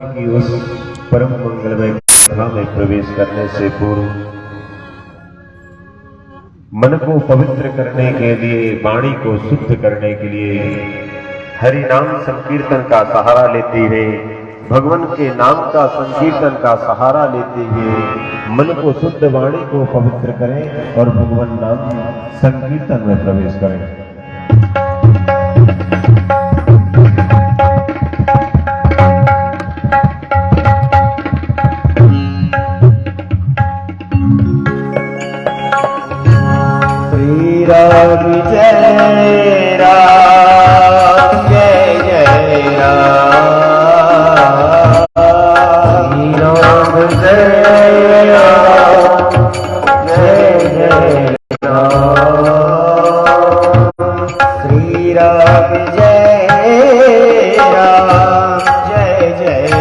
की उस परम मंगलमय कथा में प्रवेश करने से पूर्व मन को पवित्र करने के लिए, वाणी को शुद्ध करने के लिए हरि नाम संकीर्तन का सहारा लेते हुए, भगवान के नाम का संकीर्तन का सहारा लेते हुए मन को शुद्ध, वाणी को पवित्र करें और भगवान नाम संकीर्तन में प्रवेश करें। राम जय राम जय जय राम, राम जय राम जय जय राम, श्री राम जय राम जय जय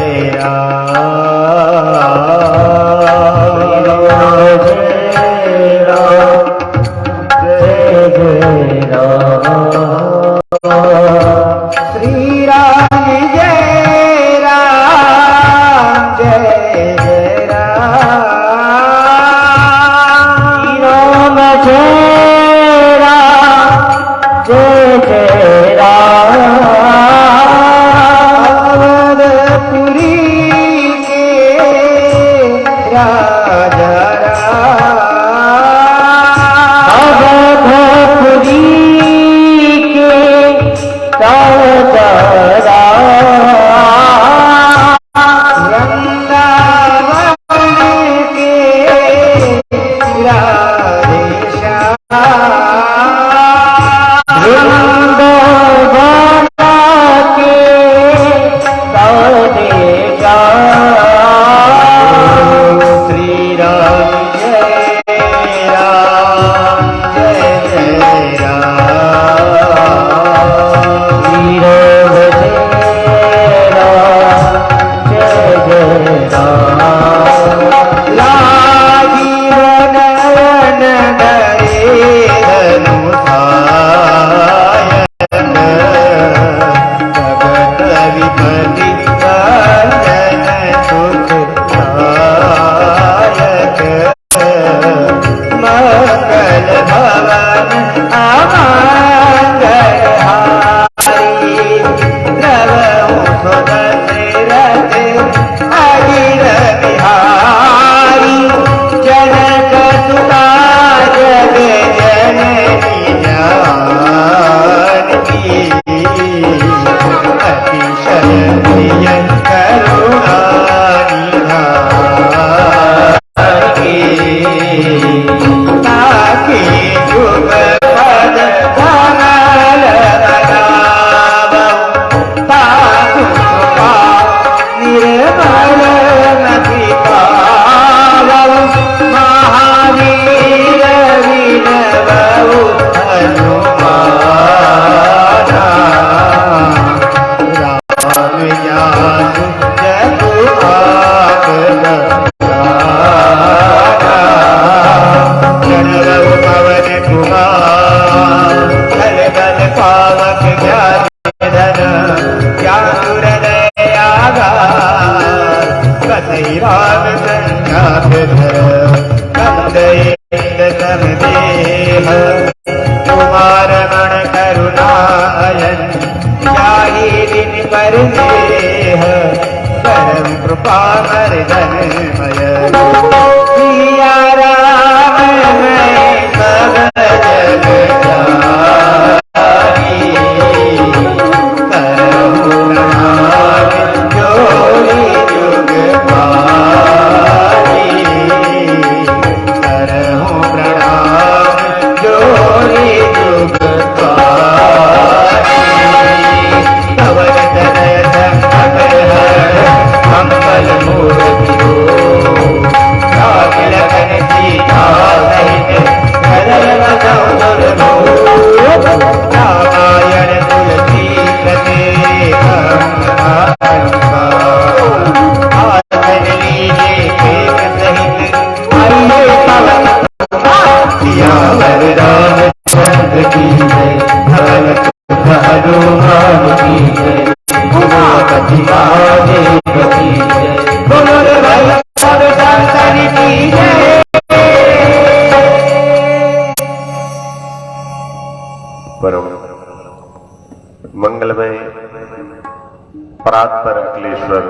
परात पर अखिलेश्वर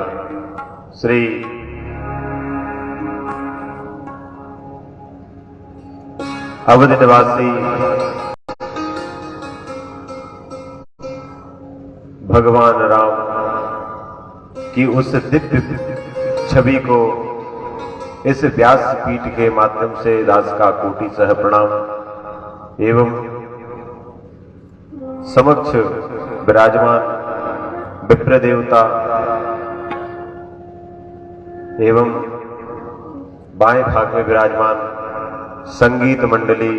श्री अवध निवासी भगवान राम की उस दिव्य छवि को इस व्यास पीठ के माध्यम से दास का कोटि सह प्रणाम एवं समक्ष विराजमान विप्र देवता एवं बाएं भाग में विराजमान संगीत मंडली,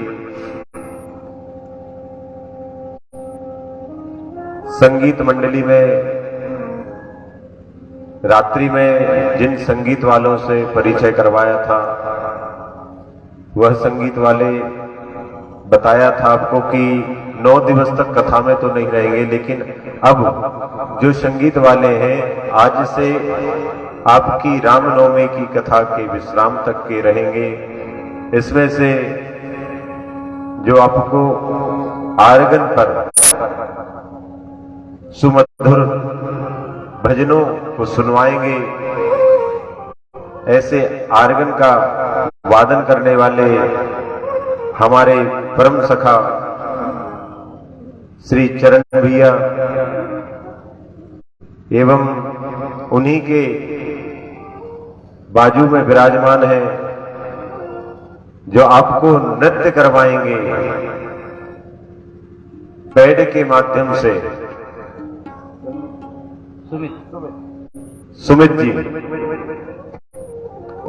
संगीत मंडली में रात्रि में जिन संगीत वालों से परिचय करवाया था वह संगीत वाले बताया था आपको कि 9 दिवस तक कथा में तो नहीं रहेंगे, लेकिन अब जो संगीत वाले हैं आज से आपकी रामनवमी की कथा के विश्राम तक के रहेंगे। इसमें से जो आपको आर्गन पर सुमधुर भजनों को सुनवाएंगे, ऐसे आर्गन का वादन करने वाले हमारे परम सखा श्री चरण भैया एवं उन्हीं के बाजू में विराजमान है जो आपको नृत्य करवाएंगे पैड के माध्यम से, सुमित जी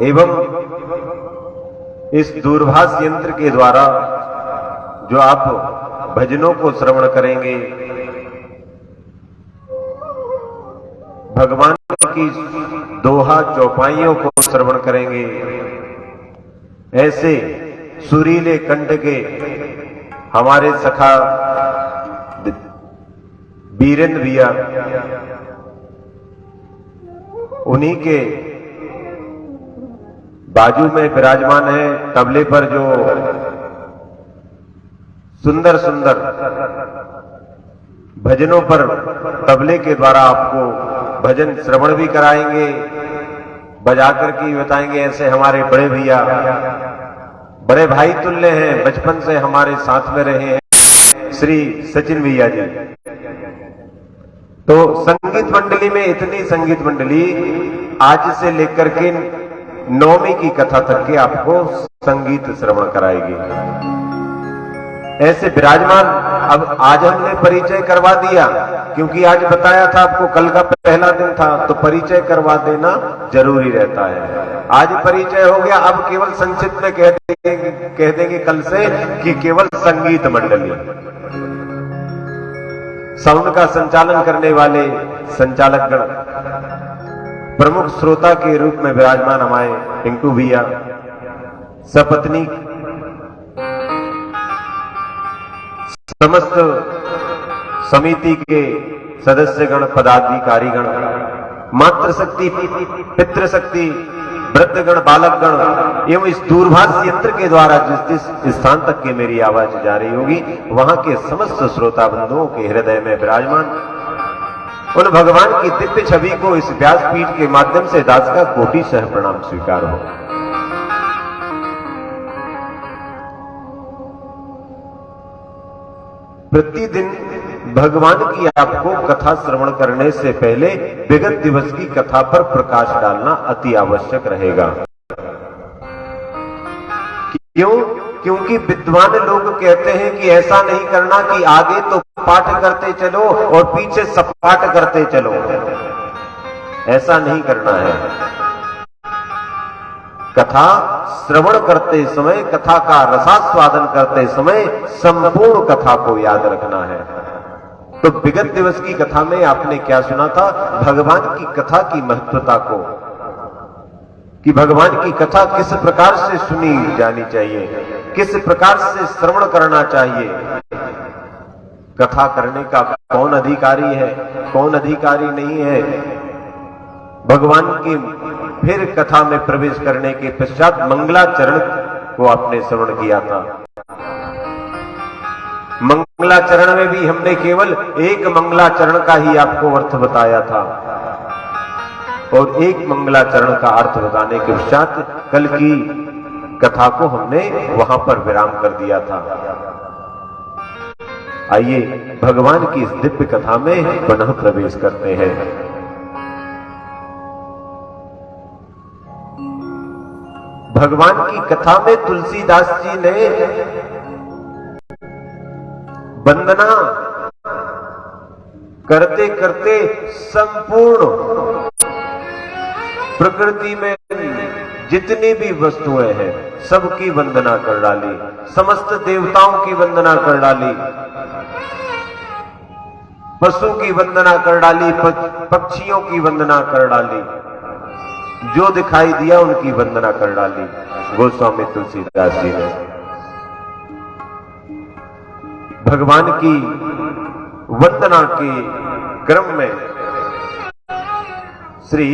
एवं इस दूरभाष यंत्र के द्वारा जो आप भजनों को श्रवण करेंगे, भगवान की दोहा चौपाइयों को श्रवण करेंगे, ऐसे सुरीले कंठ के हमारे सखा बीरेंद्र भैया, उन्हीं के बाजू में विराजमान है तबले पर जो सुंदर सुंदर भजनों पर तबले के द्वारा आपको भजन श्रवण भी कराएंगे, बजाकर के बताएंगे। ऐसे हमारे बड़े भैया, बड़े भाई तुल्य हैं, बचपन से हमारे साथ में रहे हैं, श्री सचिन भैया जी। तो संगीत मंडली में इतनी संगीत मंडली आज से लेकर के नौवीं की कथा तक के आपको संगीत श्रवण कराएगी। ऐसे विराजमान अब आज हमने परिचय करवा दिया, क्योंकि आज बताया था आपको, कल का पहला दिन था तो परिचय करवा देना जरूरी रहता है। आज परिचय हो गया, अब केवल संक्षिप्त में कह देंगे कल से कि केवल संगीत मंडली। साउंड का संचालन करने वाले संचालकगण, प्रमुख श्रोता के रूप में विराजमान हमारे पिंटू भैया, सपत्नी, समस्त समिति के सदस्यगण, पदाधिकारीगण, मातृशक्ति, पितृशक्ति, वृद्धगण, बालकगण एवं इस दूरभाष यंत्र के द्वारा जिस स्थान तक के मेरी आवाज जा रही होगी वहां के समस्त श्रोता बंधुओं के हृदय में विराजमान उन भगवान की दिव्य छवि को इस व्यासपीठ के माध्यम से दास का कोटि सह प्रणाम स्वीकार हो। प्रतिदिन भगवान की आपको कथा श्रवण करने से पहले विगत दिवस की कथा पर प्रकाश डालना अति आवश्यक रहेगा। क्यों? क्योंकि विद्वान लोग कहते हैं कि ऐसा नहीं करना कि आगे तो पाठ करते चलो और पीछे सपाट करते चलो, ऐसा नहीं करना है। कथा श्रवण करते समय, कथा का रसास्वादन करते समय संपूर्ण कथा को याद रखना है। तो विगत दिवस की कथा में आपने क्या सुना था? भगवान की कथा की महत्वता को, कि भगवान की कथा किस प्रकार से सुनी जानी चाहिए, किस प्रकार से श्रवण करना चाहिए, कथा करने का कौन अधिकारी है, कौन अधिकारी नहीं है। भगवान की फिर कथा में प्रवेश करने के पश्चात मंगलाचरण को आपने श्रवण किया था। मंगलाचरण में भी हमने केवल एक मंगलाचरण का ही आपको अर्थ बताया था और एक मंगलाचरण का अर्थ बताने के पश्चात कल की कथा को हमने वहां पर विराम कर दिया था। आइए भगवान की इस दिव्य कथा में पुनः प्रवेश करते हैं। भगवान की कथा में तुलसीदास जी ने वंदना करते करते संपूर्ण प्रकृति में जितनी भी वस्तुएं हैं सबकी वंदना कर डाली, समस्त देवताओं की वंदना कर डाली, पशु की वंदना कर डाली, पक्षियों की वंदना कर डाली, जो दिखाई दिया उनकी वंदना कर डाली गोस्वामी तुलसीदास जी ने। भगवान की वंदना के क्रम में श्री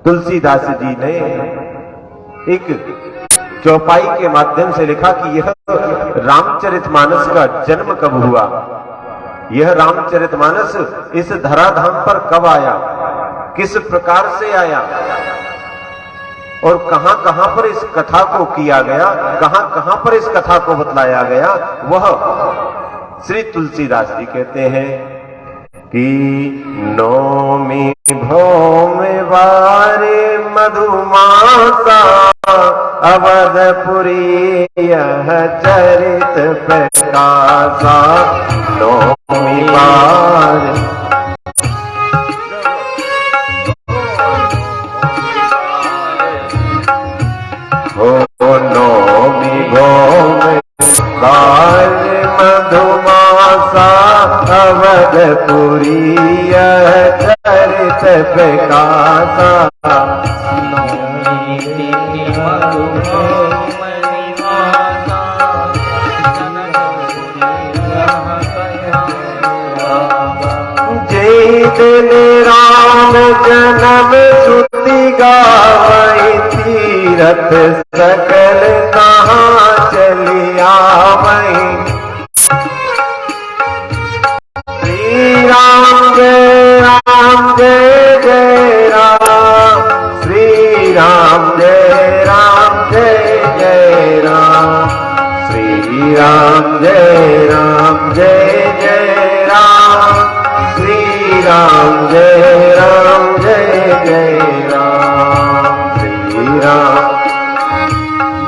तुलसीदास जी ने एक चौपाई के माध्यम से लिखा कि यह रामचरितमानस का जन्म कब हुआ, यह रामचरितमानस इस धराधाम पर कब आया, किस प्रकार से आया और कहां कहां पर इस कथा को किया गया, कहां कहां पर इस कथा को बतलाया गया, वह श्री तुलसीदास जी कहते हैं कि नौमी भौम वारे मधुमासा अवधपुरी यह चरित प्रकाशा। नौमी वार हो नौमी भौम वार मधुमासा अवधपुरी चरित प्रकाशा। जय दिन राम जन्म श्रुति गावई तीरथ सकल कहाँ चली आवई। श्री राम जय राम जय जय राम, श्री राम जय राम जय जय राम, श्री राम जय राम जय जय राम, श्री राम जय राम जय जय राम, श्री राम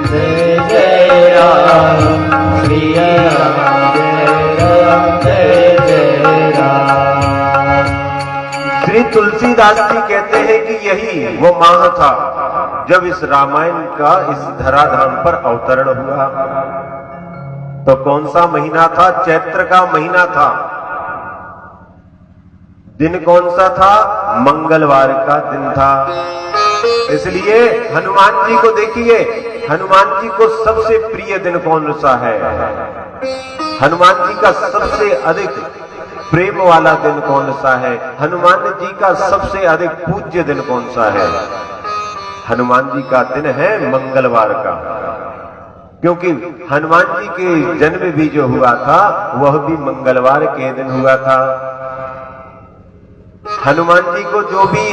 जय जय राम, श्री राम जय राम जय जय राम। श्री तुलसीदास जी कहते हैं कि यही वो माह था जब इस रामायण का इस धराधाम पर अवतरण हुआ। तो कौन सा महीना था? चैत्र का महीना था। दिन कौन सा था? मंगलवार का दिन था। इसलिए हनुमान जी को देखिए, हनुमान जी को सबसे प्रिय दिन कौन सा है? हनुमान जी का सबसे अधिक प्रेम वाला दिन कौन सा है? हनुमान जी का सबसे अधिक पूज्य दिन कौन सा है? हनुमान जी का दिन है मंगलवार का, क्योंकि हनुमान जी के जन्म भी जो हुआ था वह भी मंगलवार के दिन हुआ था। हनुमान जी को जो भी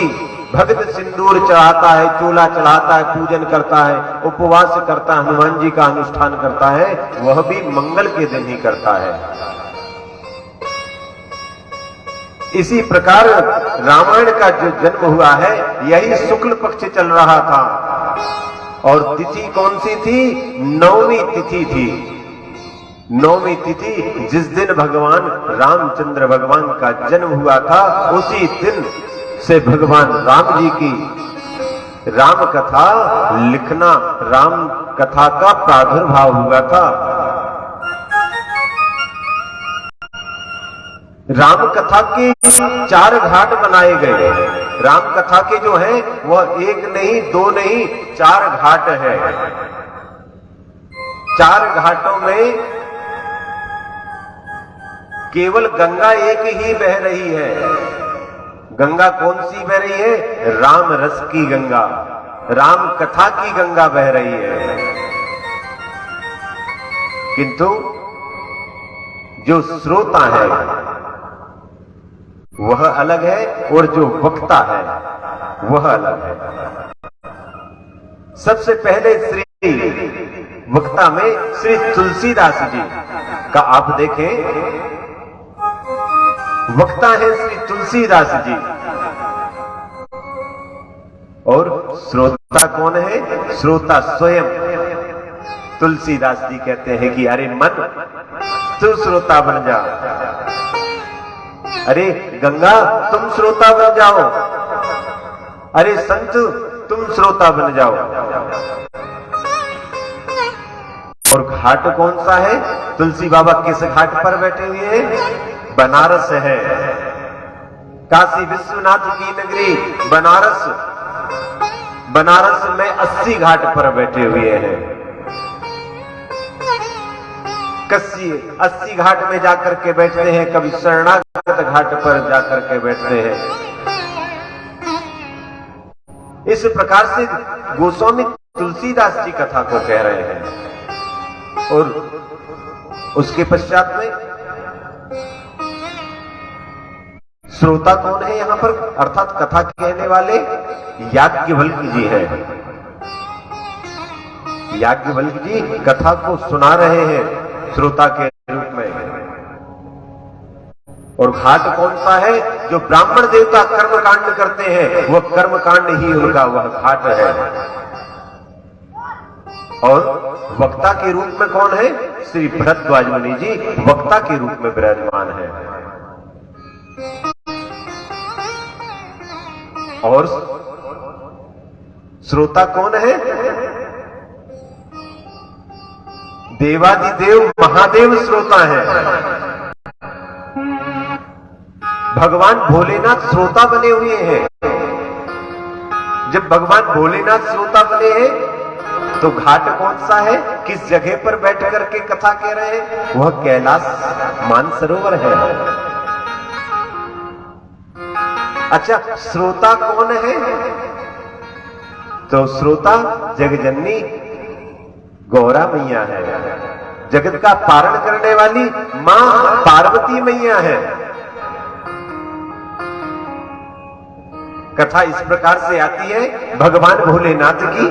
भक्त सिंदूर चढ़ाता है, चूल्हा चढ़ाता है, पूजन करता है, उपवास करता है, हनुमान जी का अनुष्ठान करता है, वह भी मंगल के दिन ही करता है। इसी प्रकार रामायण का जो जन्म हुआ है यही शुक्ल पक्ष चल रहा था और तिथि कौन सी थी? नौवीं तिथि थी। नौवीं तिथि जिस दिन भगवान रामचंद्र भगवान का जन्म हुआ था, उसी दिन से भगवान राम जी की राम कथा लिखना, राम कथा का प्रादुर्भाव हुआ था। राम कथा के 4 घाट बनाए गए। राम कथा के जो हैं वह 1 नहीं 2 नहीं 4 घाट हैं। 4 घाटों में केवल गंगा एक ही बह रही है। गंगा कौन सी बह रही है? राम रस की गंगा, राम कथा की गंगा बह रही है। किंतु जो श्रोता है वह अलग है और जो वक्ता है वह अलग है। सबसे पहले श्री वक्ता में श्री तुलसीदास जी का आप देखें, वक्ता है श्री तुलसीदास जी और श्रोता कौन है? श्रोता स्वयं तुलसीदास जी कहते हैं कि अरे मन तू श्रोता बन जा, अरे गंगा तुम श्रोता बन जाओ, अरे संत तुम श्रोता बन जाओ। और घाट कौन सा है? तुलसी बाबा किस घाट पर बैठे हुए हैं? बनारस है, काशी विश्वनाथ की नगरी बनारस। बनारस में 80 घाट पर बैठे हुए हैं। 80 घाट में जाकर के बैठते हैं, कभी शरणागत घाट पर जाकर के बैठते हैं। इस प्रकार से गोस्वामी तुलसीदास जी कथा को कह रहे हैं। और उसके पश्चात में श्रोता कौन है यहां पर? अर्थात कथा कहने वाले याज्ञवल्क जी हैं। याज्ञवल्क जी कथा को सुना रहे हैं श्रोता के रूप में। और घाट कौन सा है? जो ब्राह्मण देवता कर्मकांड करते हैं वह कर्मकांड ही उनका वह घाट है। और वक्ता के रूप में कौन है? श्री भरद्वाज मुनि जी वक्ता के रूप में विराजमान है। और श्रोता कौन है? देवादिदेव महादेव श्रोता है। भगवान भोलेनाथ श्रोता बने हुए हैं। जब भगवान भोलेनाथ श्रोता बने हैं तो घाट कौन सा है? किस जगह पर बैठ करके कथा कह रहे हैं? वह कैलाश मानसरोवर है। अच्छा, श्रोता कौन है? तो श्रोता जगजननी गौरा मैया है। जगत का पारण करने वाली मां पार्वती मैया है। कथा इस प्रकार से आती है भगवान भोलेनाथ की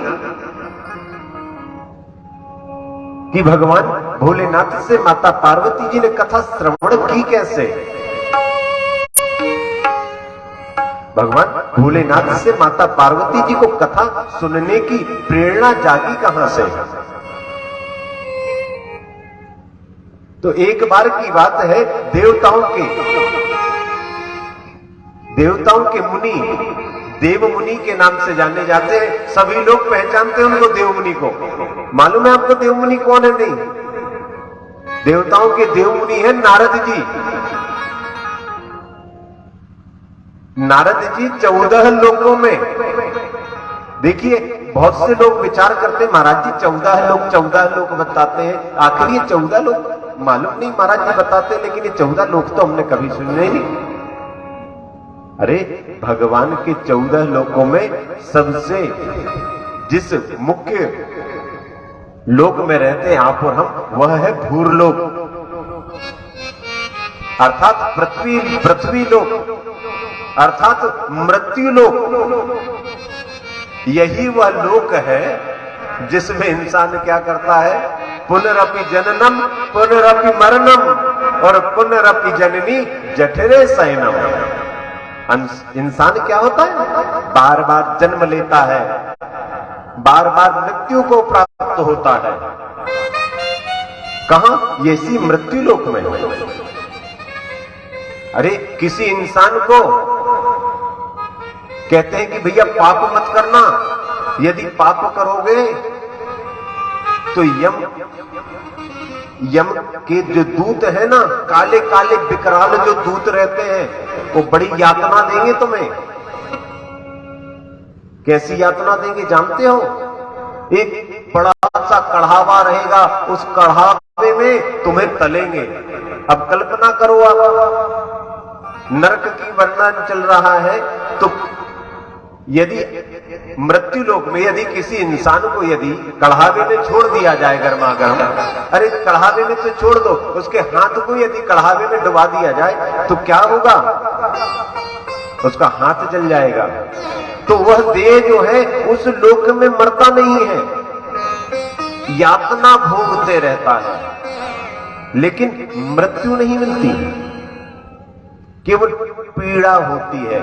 कि भगवान भोलेनाथ से माता पार्वती जी ने कथा श्रवण की कैसे? भगवान भोलेनाथ से माता पार्वती जी को कथा सुनने की प्रेरणा जागी कहां से? तो एक बार की बात है, देवताओं के मुनि देव मुनि के नाम से जाने जाते हैं। सभी लोग पहचानते हैं उनको, देव मुनि को। मालूम है आपको देव मुनि कौन है? नहीं, देवताओं के देव मुनि है नारद जी। नारद जी 14 लोकों में, देखिए बहुत से लोग विचार करते हैं महाराज जी 14 लोग बताते हैं। आखिर ये 14 लोग मालूम नहीं महाराज जी बताते, लेकिन ये 14 लोग तो हमने कभी सुने नहीं। अरे भगवान के 14 लोकों में सबसे जिस मुख्य लोक में रहते हैं आप और हम, वह है भूरलोक, अर्थात पृथ्वी लोक, अर्थात मृत्यु लोक। यही वह लोक है जिसमें इंसान क्या करता है? पुनरपि जननम पुनरपि मरणम और पुनरपि जननी जठरे शयनम। इंसान क्या होता है? बार बार जन्म लेता है, बार बार मृत्यु को प्राप्त होता है। कहां? ये इसी मृत्यु लोक में। अरे किसी इंसान को कहते हैं कि भैया पाप मत करना, यदि पाप करोगे तो यम के जो दूत है ना, काले काले विकराल जो दूत रहते हैं, वो बड़ी यातना देंगे तुम्हें। कैसी यातना देंगे जानते हो? एक बड़ा सा कढ़ावा रहेगा, उस कढ़ावे में तुम्हें तलेंगे। अब कल्पना करो, आप नरक की वर्णन चल रहा है तो यदि मृत्यु लोक में यदि किसी इंसान को यदि कढ़ावे में छोड़ दिया जाए गर्मा गर्म, अरे कढ़ावे में तो छोड़ दो, उसके हाथ को यदि कढ़ावे में डुबा दिया जाए तो क्या होगा? उसका हाथ जल जाएगा। तो वह देह जो है उस लोक में मरता नहीं है, यातना भोगते रहता है, लेकिन मृत्यु नहीं मिलती, केवल पीड़ा होती है।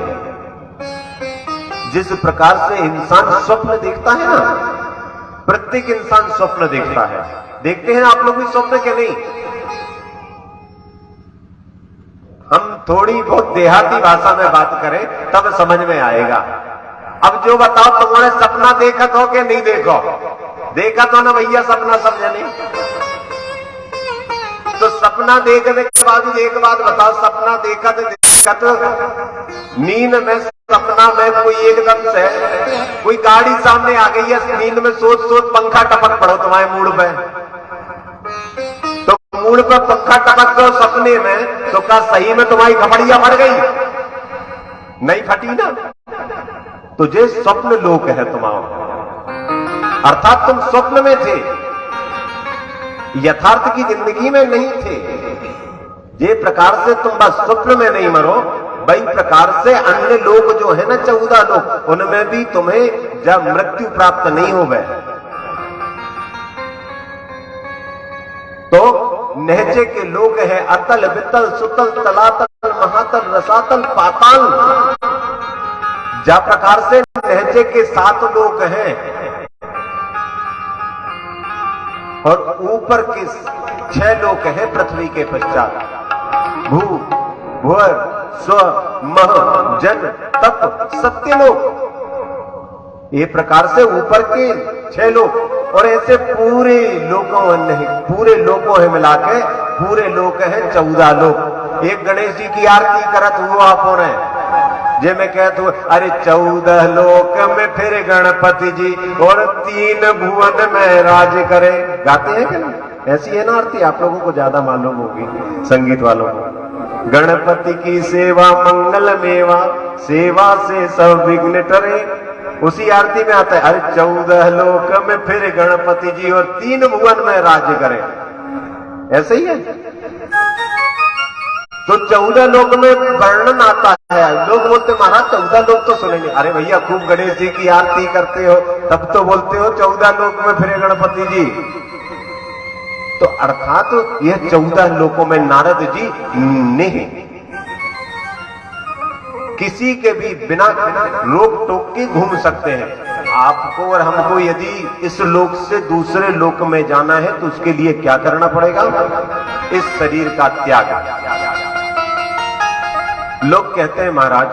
जिस प्रकार से इंसान स्वप्न देखता है ना, प्रत्येक इंसान स्वप्न देखता है। देखते हैं आप लोग भी स्वप्न के नहीं? हम थोड़ी बहुत देहाती भाषा में बात करें तब समझ में आएगा। अब जो बताओ, तुम्हारे सपना देखा तो कि नहीं देखो? देखा तो ना भैया, सपना समझे नहीं। तो सपना देखने के बाद एक बात बताओ, सपना देखा तो नींद में सपना में कोई एकदम से कोई गाड़ी सामने आ गई है, नींद में सोच सोच पंखा टपक पड़ो तुम्हारे मूड पे, तो मूड पे पंखा टपक दो सपने में, तो क्या सही में तुम्हारी खपड़िया फट गई? नहीं फटी ना। तो ये स्वप्न लोक है तुम्हारा, अर्थात तुम स्वप्न में थे, यथार्थ की जिंदगी में नहीं थे। ये प्रकार से तुम बस स्वप्न में नहीं मरो, वही प्रकार से अन्य लोग जो है ना 14 लोग, उनमें भी तुम्हें जब मृत्यु प्राप्त नहीं हो गए। तो नहजे के लोग हैं अतल वितल सुतल तलातल महातल रसातल पाताल। जा प्रकार से नहजे के 7 लोग हैं और ऊपर के 6 लोग हैं पृथ्वी के पश्चात, भू भुवर स्व मह जन तप सत्य लोक। ये प्रकार से ऊपर के 6 लोग और ऐसे पूरे लोगों है मिला के पूरे लोग हैं 14 लोग। एक गणेश जी की आरती करत हुआ आप हो रहे, जे मैं कहता हूं अरे 14 लोक में फिर गणपति जी और 3 भुवन में राज करे। गाते हैं क्या? ऐसी है ना आरती, आप लोगों को ज्यादा मालूम होगी संगीत वालों को। गणपति की सेवा मंगल मेवा, सेवा से सब विघ्न टरे। उसी आरती में आता है अरे 14 लोक में फिर गणपति जी और 3 भुवन में राज्य करें। ऐसे ही है। तो 14 लोक में वर्णन आता है। लोग बोलते महाराज 14 लोग तो सुनेंगे। अरे भैया खूब गणेश जी की आरती करते हो तब तो बोलते हो 14 लोक में फिर गणपति जी। तो अर्थात यह 14 लोकों में नारद जी नहीं, किसी के भी बिना रोक टोक के घूम सकते हैं। आपको और हमको यदि इस लोक से दूसरे लोक में जाना है तो उसके लिए क्या करना पड़ेगा? इस शरीर का त्याग। लोग कहते हैं महाराज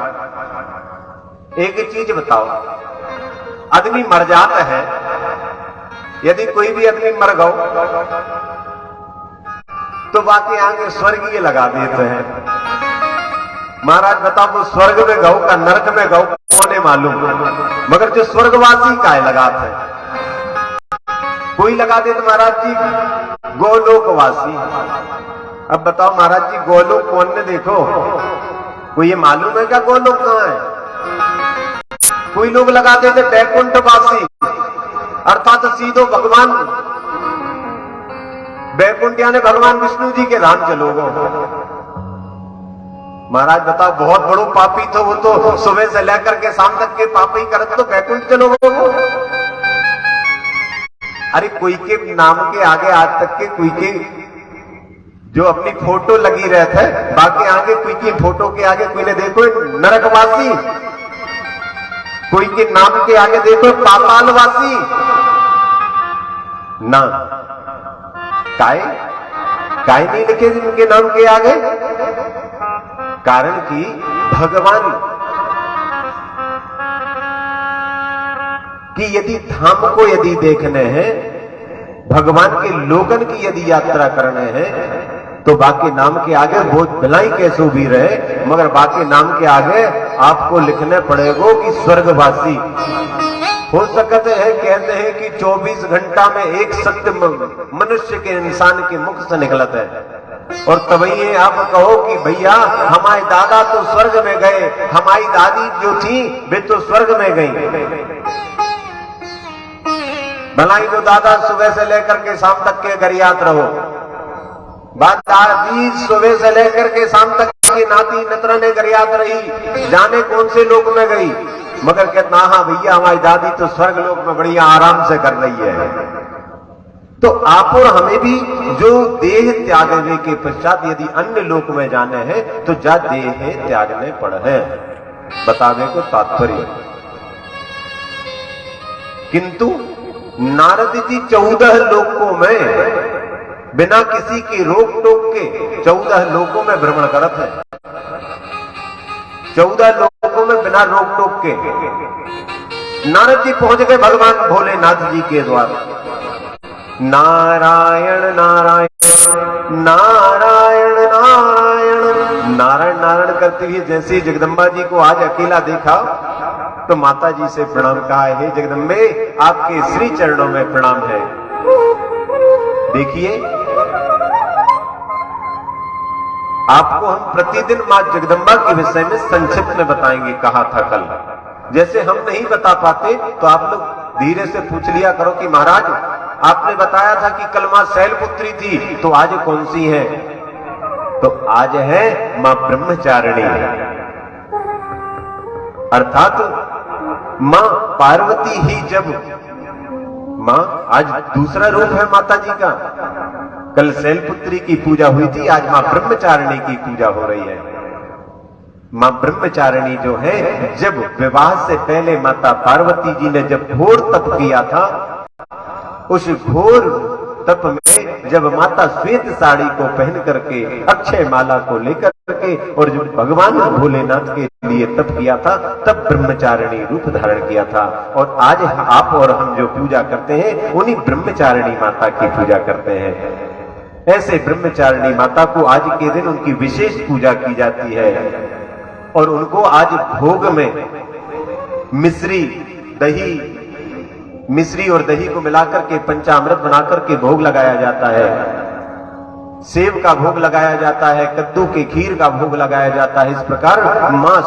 एक चीज बताओ, आदमी मर जाता है, यदि कोई भी आदमी मर गया तो बाकी आगे स्वर्गीय लगा देते हैं। महाराज बताओ वो स्वर्ग में गौ का नरक में गौ कौन है मालूम, मगर जो स्वर्गवासी का है लगाते हैं। कोई लगा दे तो महाराज जी गोलोकवासी। अब बताओ महाराज जी गोलोक कौन ने देखो? कोई ये मालूम है क्या गोलोक कहां है? कोई लोग लगा देते बैकुंठवासी, अर्थात सीधो भगवान बैकुंठ यानी भगवान विष्णु जी के धाम चलोगे। महाराज बताओ बहुत बड़ो पापी तो वो तो सुबह से लेकर के शाम तक के पाप ही करत तो बैकुंठ चलोगे वो। अरे कोई के नाम के आगे आज तक के कोई के जो अपनी फोटो लगी रहता है, बाकी आगे कोई की फोटो के आगे कोई ने देखो नरकवासी, कोई के नाम के आगे देखो पातालवासी ना। काय नहीं लिखे जिनके नाम के आगे? कारण कि भगवान कि यदि धाम को यदि देखने हैं, भगवान के लोकन की यदि यात्रा करने हैं, तो बाकी नाम के आगे बहुत भलाई कैसो भी रहे, मगर बाकी नाम के आगे आपको लिखने पड़ेगा कि स्वर्गवासी। हो सकते हैं, कहते हैं कि 24 घंटा में एक सत्य मनुष्य के इंसान के मुख से निकलता है। और तभी आप कहो कि भैया हमारे दादा तो स्वर्ग में गए, हमारी दादी जो थी वे तो स्वर्ग में गई। भलाई जो दादा सुबह से लेकर के शाम तक के घर याद रहो, बात दादी सुबह से लेकर के शाम तक की नाती नतरने घर याद रही, जाने कौन से लोक में गई, मगर कहता हाँ भैया हमारी दादी तो स्वर्ग लोक में बढ़िया आराम से कर रही है। तो आप और हमें भी जो देह त्यागने के पश्चात यदि अन्य लोक में जाने हैं तो जा देह त्यागने पड़ है, बतावे को तात्पर्य। किंतु नारद जी 14 लोकों में बिना किसी की रोक टोक के 14 लोकों में भ्रमण करत है, 14 लोकों में बिना रोक टोक के नारद जी पहुंच गए भगवान भोलेनाथ जी के द्वार। नारायण नारायण नारायण नारायण नारायण नारायण करते हुए जैसे जगदम्बा जी को आज अकेला देखा तो माता जी से प्रणाम कहा, हे जगदम्बे आपके श्री चरणों में प्रणाम है। देखिए आपको हम प्रतिदिन मां जगदम्बा के विषय में संक्षिप्त में बताएंगे, कहा था कल। जैसे हम नहीं बता पाते तो आप लोग धीरे से पूछ लिया करो कि महाराज आपने बताया था कि कल मां शैलपुत्री थी, तो आज कौन सी है? तो आज है मां ब्रह्मचारिणी, अर्थात मां पार्वती ही जब मां आज दूसरा रूप है माता जी का। कल शैलपुत्री की पूजा हुई थी, आज मां ब्रह्मचारिणी की पूजा हो रही है। मां ब्रह्मचारिणी जो है, जब विवाह से पहले माता पार्वती जी ने जब घोर तप किया था, उस घोर तप में जब माता श्वेत साड़ी को पहन करके अक्षय माला को लेकर के और जब भगवान भोलेनाथ के लिए तप किया था, तब ब्रह्मचारिणी रूप धारण किया था। और आज आप और हम जो पूजा करते हैं उन्हीं ब्रह्मचारिणी माता की पूजा करते हैं। ऐसे ब्रह्मचारिणी माता को आज के दिन उनकी विशेष पूजा की जाती है और उनको आज भोग में मिश्री और दही को मिलाकर के पंचामृत बनाकर के भोग लगाया जाता है। सेब का भोग लगाया जाता है, कद्दू के खीर का भोग लगाया जाता है। इस प्रकार मां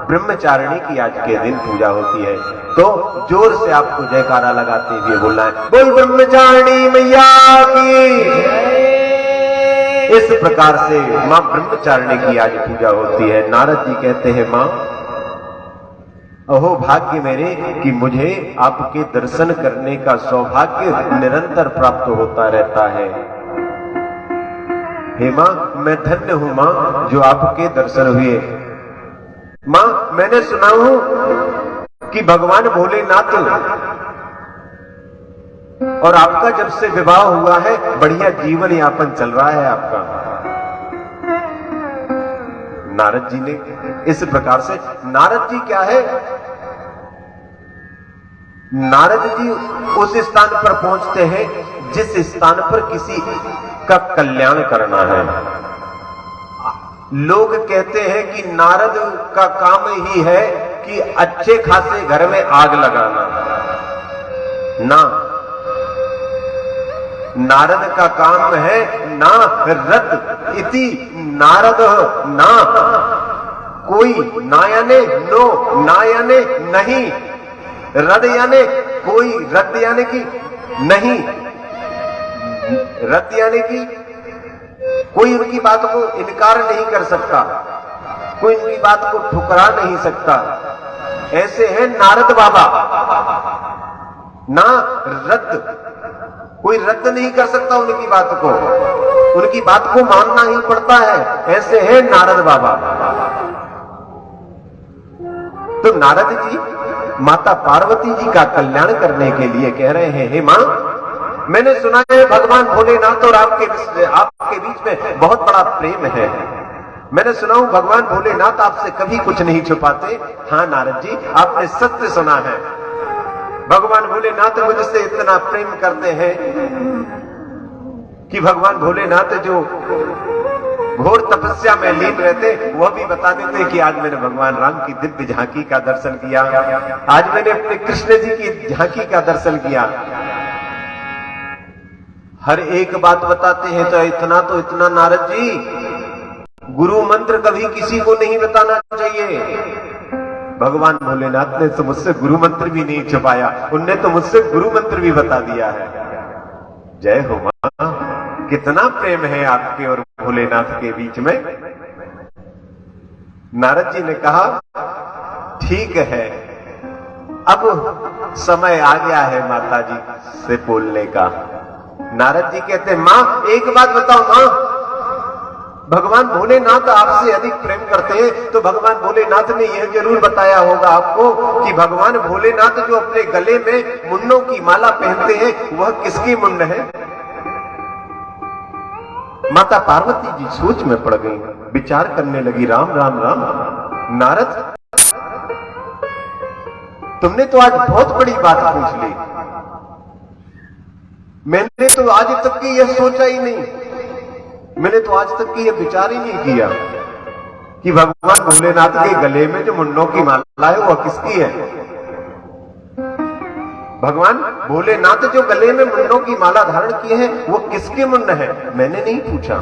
ब्रह्मचारिणी की आज के दिन पूजा होती है। तो जोर से आपको जयकारा लगाते हुए बोलना है, बोल ब्रह्मचारिणी मैया की। इस प्रकार से मां ब्रह्मचारिणी की आज पूजा होती है। नारद जी कहते हैं, मां अहो भाग्य मेरे कि मुझे आपके दर्शन करने का सौभाग्य निरंतर प्राप्त होता रहता है। हे मां मैं धन्य हूं मां जो आपके दर्शन हुए। मां मैंने सुना हूं कि भगवान भोलेनाथ और आपका जब से विवाह हुआ है बढ़िया जीवन यापन चल रहा है आपका। नारद जी ने इस प्रकार से, नारद जी क्या है? नारद जी उस स्थान पर पहुंचते हैं जिस स्थान पर किसी का कल्याण करना है। लोग कहते हैं कि नारद का काम ही है कि अच्छे खासे घर में आग लगाना। ना, नारद का काम है ना रत इति नारद ना, कोई ना यानी नो, ना यानी नहीं, रद यानी कोई, रद यानी कि नहीं, रद यानी कि कोई उनकी बात को इनकार नहीं कर सकता, कोई उनकी बात को ठुकरा नहीं सकता। ऐसे हैं नारद बाबा, ना रद्द, कोई रद्द नहीं कर सकता उनकी बात को, उनकी बात को मानना ही पड़ता है। ऐसे हैं नारद बाबा। तो नारद जी माता पार्वती जी का कल्याण करने के लिए कह रहे हैं, हे मां मैंने सुना है भगवान भोलेनाथ और आपके बीच में बहुत बड़ा प्रेम है। मैंने सुना हूं भगवान भोलेनाथ आपसे कभी कुछ नहीं छुपाते। हाँ नारद जी आपने सत्य सुना है, भगवान भोलेनाथ मुझसे इतना प्रेम करते हैं कि भगवान भोलेनाथ जो घोर तपस्या में लीन रहते वह भी बता देते कि आज मैंने भगवान राम की दिव्य झांकी का दर्शन किया, आज मैंने अपने कृष्ण जी की झांकी का दर्शन किया। हर एक बात बताते हैं तो इतना नारद जी, गुरु मंत्र कभी किसी को नहीं बताना चाहिए। भगवान भोलेनाथ ने तो मुझसे गुरु मंत्र भी नहीं छुपाया, उनने तो मुझसे गुरु मंत्र भी बता दिया है। जय हो मां, कितना प्रेम है आपके और भोलेनाथ के बीच में। नारद जी ने कहा ठीक है, अब समय आ गया है माता जी से बोलने का। नारद जी कहते हैं मां एक बात बताओ मां, भगवान भोलेनाथ आपसे अधिक प्रेम करते हैं, तो भगवान भोलेनाथ ने यह जरूर बताया होगा आपको कि भगवान भोलेनाथ जो अपने गले में मुंडों की माला पहनते हैं वह किसकी मुंड है। माता पार्वती जी सोच में पड़ गई, विचार करने लगी, राम राम राम, नारद तुमने तो आज बहुत बड़ी बात पूछ ली, मैंने तो आज तक की यह सोचा ही नहीं, मैंने तो आज तक की यह विचार ही नहीं किया कि भगवान भोलेनाथ के गले में जो मुंडों की माला है वह किसकी है। भगवान भोलेनाथ जो गले में मुंडों की माला धारण किए हैं वो किसके मुंड है, मैंने नहीं पूछा।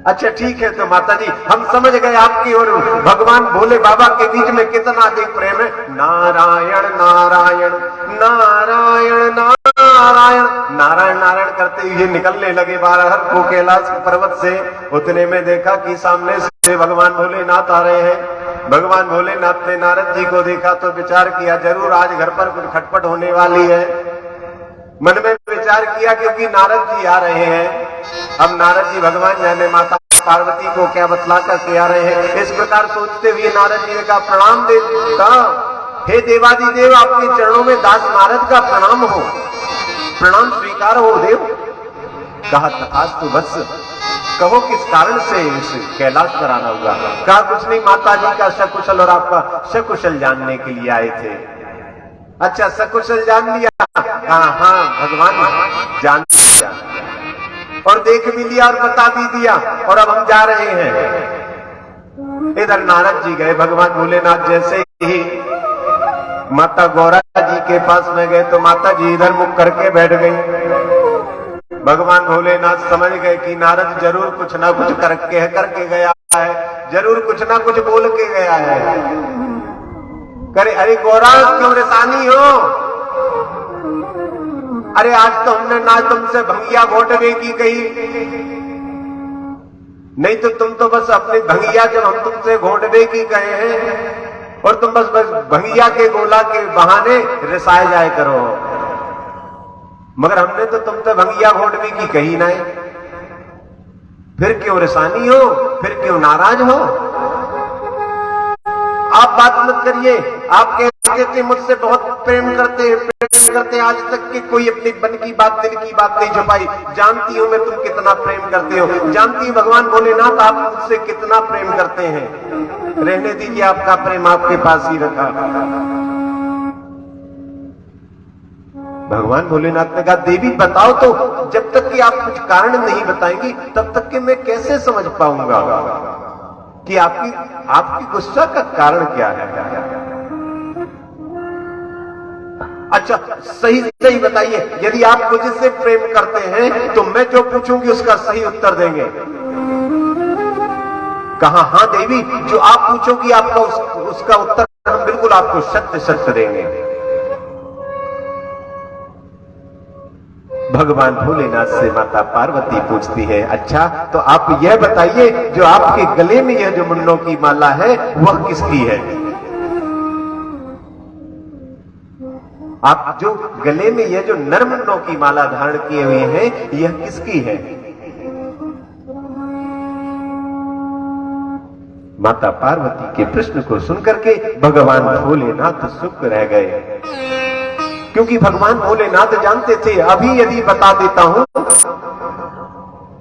अच्छा ठीक है, तो माता जी हम समझ गए आपकी और भगवान भोले बाबा के बीच में कितना अधिक प्रेम है। नारायण नारायण नारायण नारायण नारायण नारायण करते हुए निकलने लगे बारह को कैलाश पर्वत से। उतने में देखा कि सामने से भगवान भोलेनाथ आ रहे हैं। भगवान भोलेनाथ ने नारद जी को देखा तो विचार किया जरूर आज घर पर कुछ खटपट होने वाली है। मन में विचार किया क्योंकि नारद जी आ रहे हैं। अब नारद जी भगवान जाने माता पार्वती को क्या बतला करके आ रहे हैं। इस प्रकार सोचते हुए नारद जी ने कहा प्रणाम देवता, हे देवादिदेव आपके चरणों में दास नारद का प्रणाम हो, प्रणाम स्वीकार हो देव। कहा तथास्तु वत्स, कहो किस कारण से इस कैलाश पर आना हुआ। कहा कुछ नहीं, माता जी का सकुशल और आपका सकुशल जानने के लिए आए थे। अच्छा सकुशल जान लिया? हाँ भगवान जान लिया और देख भी लिया और बता भी दिया और अब हम जा रहे हैं। इधर नारद जी गए, भगवान भोलेनाथ जैसे ही माता गौरा जी के पास में गए तो माता जी इधर मुख करके बैठ गई। भगवान भोलेनाथ समझ गए कि नारद जरूर कुछ ना कुछ करके गया है, जरूर कुछ ना कुछ बोल के गया है। करे अरे गौरा क्यों रेसानी हो, अरे आज तो हमने ना तुमसे भंगिया घोटवे की कही, नहीं तो तुम तो बस अपने भंगिया जब हम तुमसे घोटवे की कहे हैं और तुम बस भंगिया के गोला के बहाने रिसाए जाए करो, मगर हमने तो तुमसे भंगिया घोटवे की कही नहीं। फिर क्यों रिसानी हो, फिर क्यों नाराज हो? आप बात मत करिए, आप कहते थे मुझसे बहुत प्रेम करते आज तक कि कोई अपनी मन की बात दिल की बात नहीं छुपाई। जानती हूं मैं तुम कितना प्रेम करते हो, जानती भगवान भोलेनाथ आप मुझसे कितना प्रेम करते हैं। रहने दीजिए, आपका प्रेम आपके पास ही रखा। भगवान भोलेनाथ ने कहा देवी बताओ तो, जब तक कि आप कुछ कारण नहीं बताएंगी तब तक कि मैं कैसे समझ पाऊंगा कि आपकी गुस्सा का कारण क्या है। अच्छा सही सही बताइए, यदि आप मुझसे प्रेम करते हैं तो मैं जो पूछूंगी उसका सही उत्तर देंगे। कहा हाँ देवी, जो आप पूछोगी आपका उसका उत्तर हम बिल्कुल आपको सत्य सत्य देंगे। भगवान भोलेनाथ से माता पार्वती पूछती है अच्छा तो आप यह बताइए जो आपके गले में यह जो मुंडों की माला है वह किसकी है। आप जो गले में यह जो नरमुंडों की माला धारण किए हुए हैं यह किसकी है। माता पार्वती के प्रश्न को सुनकर के भगवान भोलेनाथ चुप रह गए, क्योंकि भगवान भोलेनाथ जानते थे अभी यदि बता देता हूं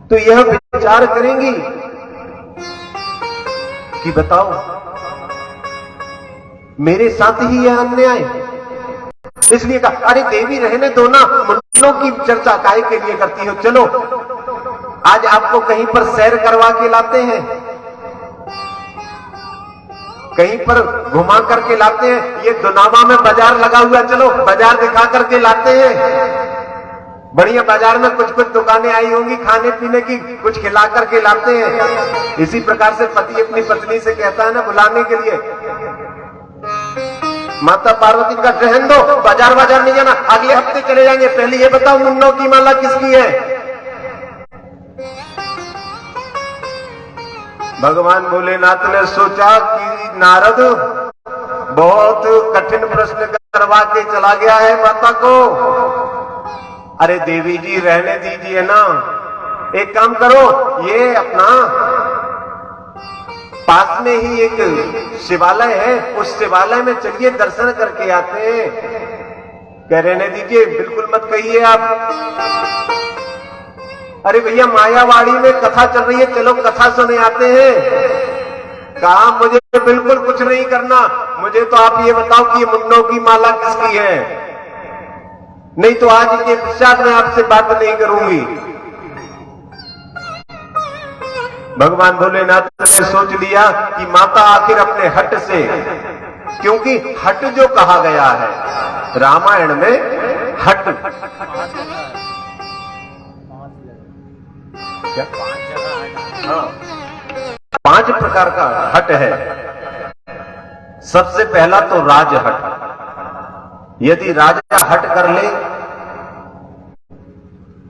तो यह विचार करेंगी कि बताओ मेरे साथ ही यह अन्याय। इसलिए कहा अरे देवी रहने दो ना, मुंडों की चर्चा काहे के लिए करती हो। चलो आज आपको कहीं पर सैर करवा के लाते हैं, कहीं पर घुमा करके लाते हैं। ये दुनावा में बाजार लगा हुआ, चलो बाजार दिखा करके लाते हैं। बढ़िया बाजार में कुछ कुछ दुकानें आई होंगी खाने पीने की, कुछ खिलाकर के लाते हैं। इसी प्रकार से पति अपनी पत्नी से कहता है ना बुलाने के लिए, माता पार्वती का रहन दो, बाजार बाजार नहीं जाना, अगले हफ्ते चले जाएंगे, पहले ये बताओ मुन्नों की माला किसकी है? भगवान भोलेनाथ ने सोचा कि नारद बहुत कठिन प्रश्न करवा के चला गया है माता को। अरे देवी जी रहने दीजिए ना, एक काम करो, ये अपना पास में ही एक शिवालय है, उस शिवालय में चलिए दर्शन करके आते हैं। कह रहने दीजिए, बिल्कुल मत कहिए आप। अरे भैया मायावाड़ी में कथा चल रही है, चलो कथा सुने आते हैं। कहा मुझे बिल्कुल कुछ नहीं करना, मुझे तो आप ये बताओ कि ये मुन्नों की माला किसकी है, नहीं तो आज के पश्चात मैं आपसे बात नहीं करूंगी। भगवान भोलेनाथ ने सोच लिया कि माता आखिर अपने हट से, क्योंकि हट जो कहा गया है रामायण में, हट क्या, हाँ, 5 प्रकार का हट है। सबसे पहला तो राजहट। यदि राजा हट कर ले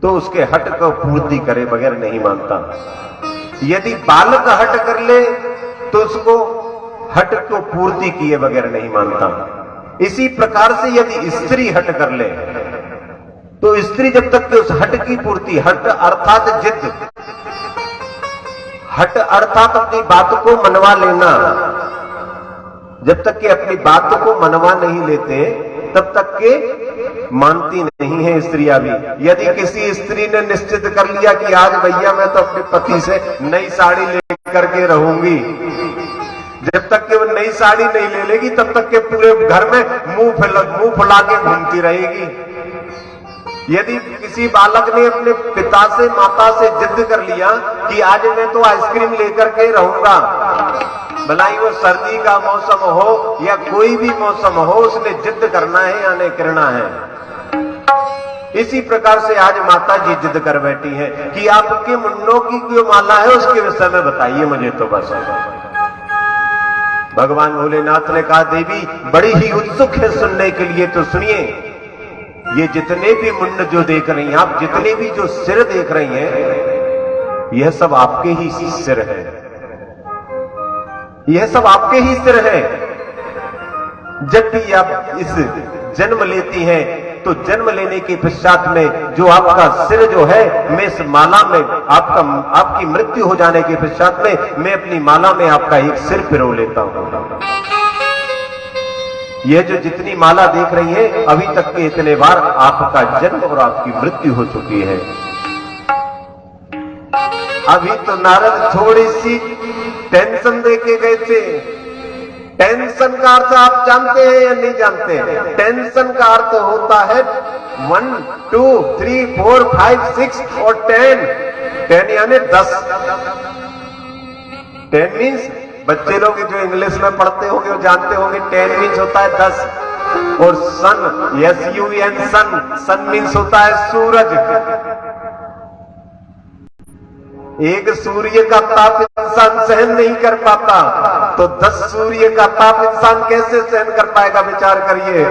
तो उसके हट को पूर्ति करे बगैर नहीं मानता। यदि बालक हट कर ले तो उसको हट को पूर्ति किए बगैर नहीं मानता। इसी प्रकार से यदि स्त्री हट कर ले तो स्त्री जब तक कि उस हट की पूर्ति, हट अर्थात जिद, हट अर्थात अपनी बात को मनवा लेना, जब तक कि अपनी बात को मनवा नहीं लेते तब तक के मानती नहीं है स्त्रियां भी। यदि किसी स्त्री ने निश्चित कर लिया कि आज भैया मैं तो अपने पति से नई साड़ी लेकर के रहूंगी, जब तक कि वो नई साड़ी नहीं ले लेगी तब तक के पूरे घर में मुंह फुला के घूमती रहेगी। यदि किसी बालक ने अपने पिता से माता से जिद कर लिया कि आज मैं तो आइसक्रीम लेकर के रहूंगा, भलाई वो सर्दी का मौसम हो या कोई भी मौसम हो, उसने जिद करना है या नहीं करना है। इसी प्रकार से आज माता जी जिद कर बैठी है कि आपके मुन्नों की जो माला है उसके विषय में बताइए मुझे तो बस। भगवान भोलेनाथ ने कहा देवी बड़ी ही उत्सुक है सुनने के लिए, तो सुनिए। ये जितने भी मुंड जो देख रही हैं आप, जितने भी जो सिर देख रही हैं, यह सब आपके ही सिर है, यह सब आपके ही सिर है। जब भी आप इस जन्म लेती हैं तो जन्म लेने के पश्चात में जो आपका सिर जो है, मैं इस माला में आपकी मृत्यु हो जाने के पश्चात में मैं अपनी माला में आपका एक सिर पिरो लेता हूं। यह जो जितनी माला देख रही है अभी तक के इतने बार आपका जन्म और आपकी मृत्यु हो चुकी है। अभी तो नारद थोड़ी सी टेंशन देके गए थे। टेंशन का अर्थ आप जानते हैं या नहीं जानते? टेंशन का अर्थ होता है 1 2 3 4 5 6 और 10। 10 यानी 10। 10 मीन्स बच्चे लोग जो इंग्लिश में पढ़ते होंगे वो जानते होंगे 10 मीन्स होता है 10। और सन, SUN सन, सन मीन्स होता है सूरज। एक सूर्य का ताप इंसान सहन नहीं कर पाता, तो 10 सूर्य का ताप इंसान कैसे सहन कर पाएगा, विचार करिए।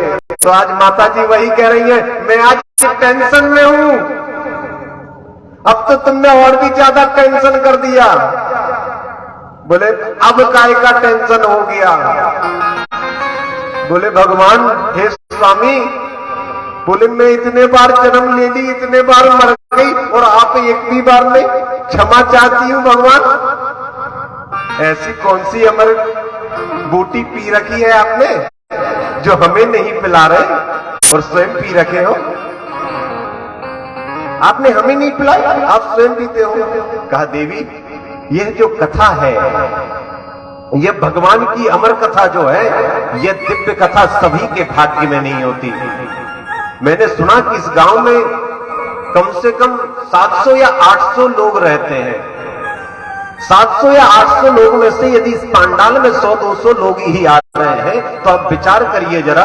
तो आज माता जी वही कह रही है, मैं आज टेंशन में हूं। अब तो तुमने और भी ज्यादा टेंशन कर दिया। बोले अब काय का टेंशन हो गया? बोले भगवान हे स्वामी, बोले मैं इतने बार जन्म ले ली, इतने बार मर गई और आप एक भी बार नहीं, क्षमा चाहती हूं भगवान। ऐसी कौन सी अमर बूटी पी रखी है आपने जो हमें नहीं पिला रहे और स्वयं पी रखे हो? आपने हमें नहीं पिलाई, आप स्वयं पीते हो। कहा देवी यह जो कथा है, यह भगवान की अमर कथा जो है, यह दिव्य कथा सभी के भाग्य में नहीं होती। मैंने सुना कि इस गांव में कम से कम 700 या 800 लोग रहते हैं। 700 या 800 लोग में से यदि इस पांडाल में 100-200 लोग ही आ रहे हैं, तो आप विचार करिए जरा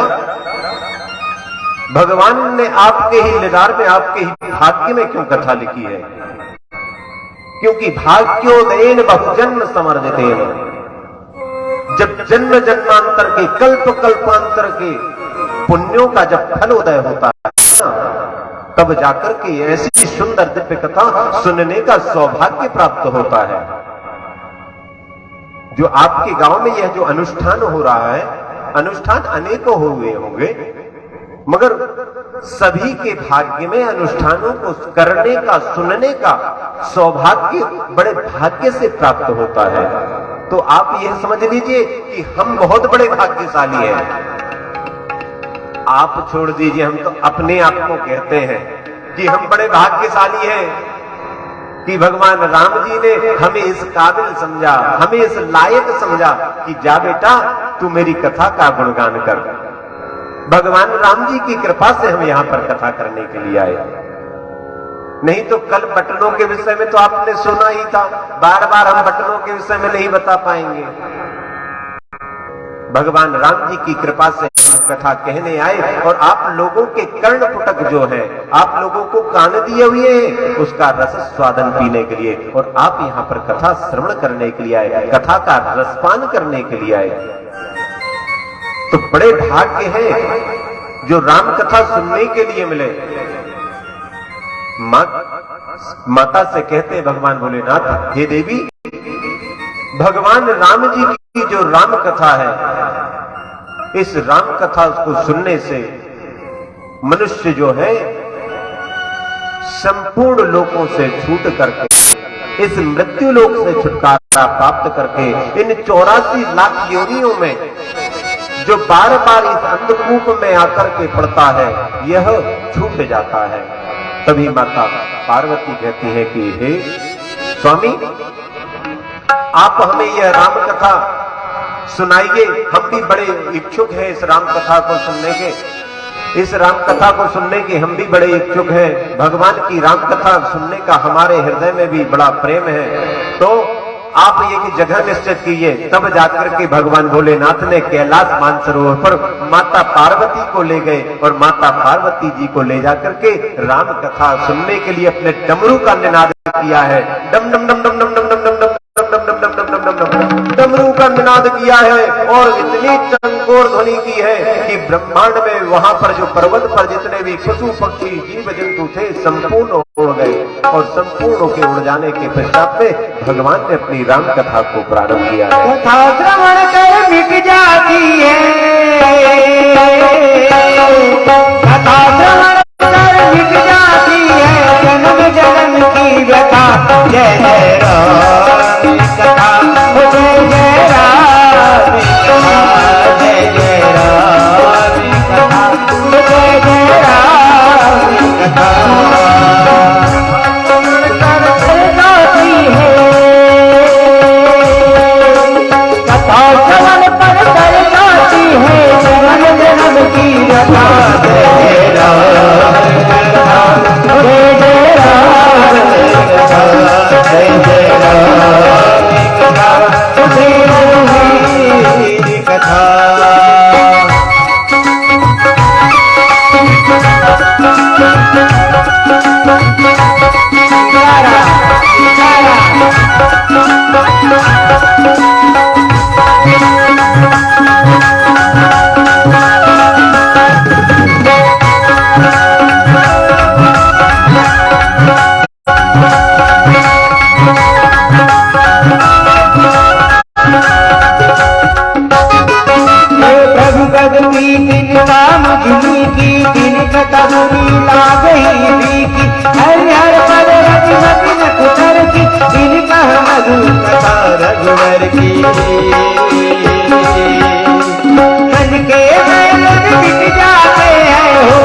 भगवान ने आपके ही निधार में, आपके ही भाग्य में क्यों कथा लिखी है? क्योंकि भाग्योदयेन बहुजन्म समर्जितेन, जब जन्म जन्मांतर के, कल्प कल्पांतर के पुण्यों का जब फल उदय होता है, तब जाकर के ऐसी सुंदर दिव्य कथा सुनने का सौभाग्य प्राप्त होता है। जो आपके गांव में यह जो अनुष्ठान हो रहा है, अनुष्ठान अनेकों हुए होंगे, मगर सभी के भाग्य में अनुष्ठानों को करने का, सुनने का सौभाग्य बड़े भाग्य से प्राप्त होता है। तो आप यह समझ लीजिए कि हम बहुत बड़े भाग्यशाली हैं। आप छोड़ दीजिए, हम तो अपने आप को कहते हैं कि हम बड़े भाग्यशाली हैं कि भगवान राम जी ने हमें इस काबिल समझा, हमें इस लायक समझा कि जा बेटा तू मेरी कथा का गुणगान कर। भगवान राम जी की कृपा से हम यहां पर कथा करने के लिए आए, नहीं तो कल बटनों के विषय में तो आपने सुना ही था, बार बार हम बटनों के विषय में नहीं बता पाएंगे। भगवान राम जी की कृपा से कथा कहने आए और आप लोगों के कर्ण पुटक जो है, आप लोगों को कान दिए हुए हैं उसका रस स्वादन पीने के लिए, और आप यहां पर कथा श्रवण करने के लिए आए, कथा का रसपान करने के लिए आए। तो बड़े भाग्य हैं जो राम कथा सुनने के लिए मिले। माता से कहते भगवान भोलेनाथ, हे देवी, भगवान राम जी की जो राम कथा है, इस राम कथा को सुनने से मनुष्य जो है संपूर्ण लोकों से छूट करके, इस मृत्यु लोक से छुटकारा प्राप्त करके, इन 84 लाख योनियों में जो बार बार इस अंधकूप में आकर के पड़ता है, यह छूट जाता है। तभी माता पार्वती कहती है कि हे स्वामी, आप हमें यह राम कथा सुनाइए, हम भी बड़े इच्छुक हैं इस राम कथा को सुनने के, इस राम कथा को सुनने के हम भी बड़े इच्छुक हैं। भगवान की राम कथा सुनने का हमारे हृदय में भी बड़ा प्रेम है। तो आप एक जगह निश्चित कीजिए। तब जाकर के भगवान भोलेनाथ ने कैलाश मानसरोवर पर माता पार्वती को ले गए और माता पार्वती जी को ले जाकर के राम कथा सुनने के लिए अपने डमरू का निनाद किया है। डम डम डम डम डम डम डम डम डमरू का निनाद किया है और इतनी चंगोर ध्वनि की है कि ब्रह्मांड में वहां पर जो पर्वत पर जितने भी पशु पक्षी जीव जंतु थे संपूर्ण उड़ गए, और संपूर्ण के उड़ जाने के पश्चात में भगवान ने अपनी राम कथा को प्रारंभ किया है। कथा श्रवण कर मिट जाती है, कथा श्रवण कर मिट जाती है जन्म जन्म की व्यथा। जय जय राम कथा, जय जय राम कथा, जय जय राम कथा, जय जय राम कथा। कथा श्रवण पर कर जाती है जन्म जन्म की व्यथा। जय जय राम कथा, जय जय राम कथा, जय जय राम कथा, जय राम कथा। रघुवर की मन के मैल मिट जाते हैं हो,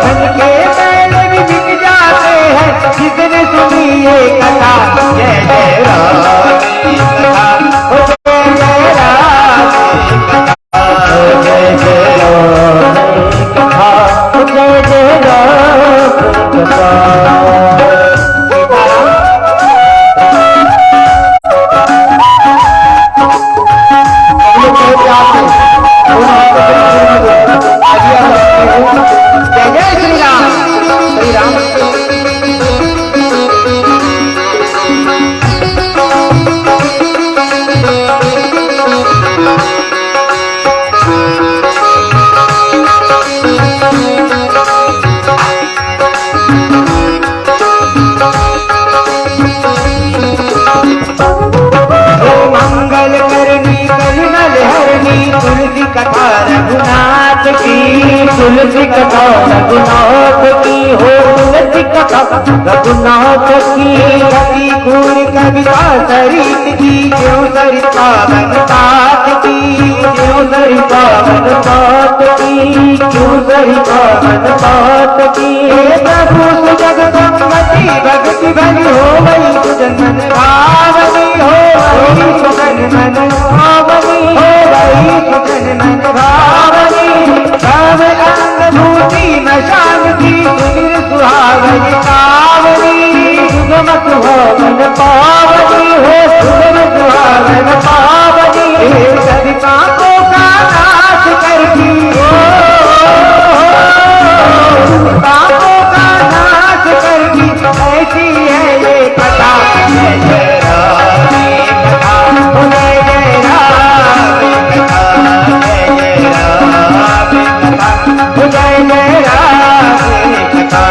मन के मैल मिट जाते हैं जिसने सुनी ये कथा। जय जय राम कथा, जय जय राम कथा, जय जय राम कथा, जय जय राम कथा। रघुनाथ की गति खूर कविता सरित की क्यों सरित पावन तात की क्यों सरित पावन तात की क्यों सरित पावन तात की हे प्रभु सुजग संगति भक्ति भली हो गई सुजन मन भावनी हो गई सुजन मन भावनी हो गई सुजन मन भावनी सब अंग भूति न शांति सुनिर सुहावनी कावनी सुगम सुहावन पावनी हो सुगम सुहावन पावनी सभी पापों का नाश करती पापों का नाश करती ऐसी है ये कथा जय जय राम कथा जय जय राम कथा जय जय राम कथा जय जय राम कथा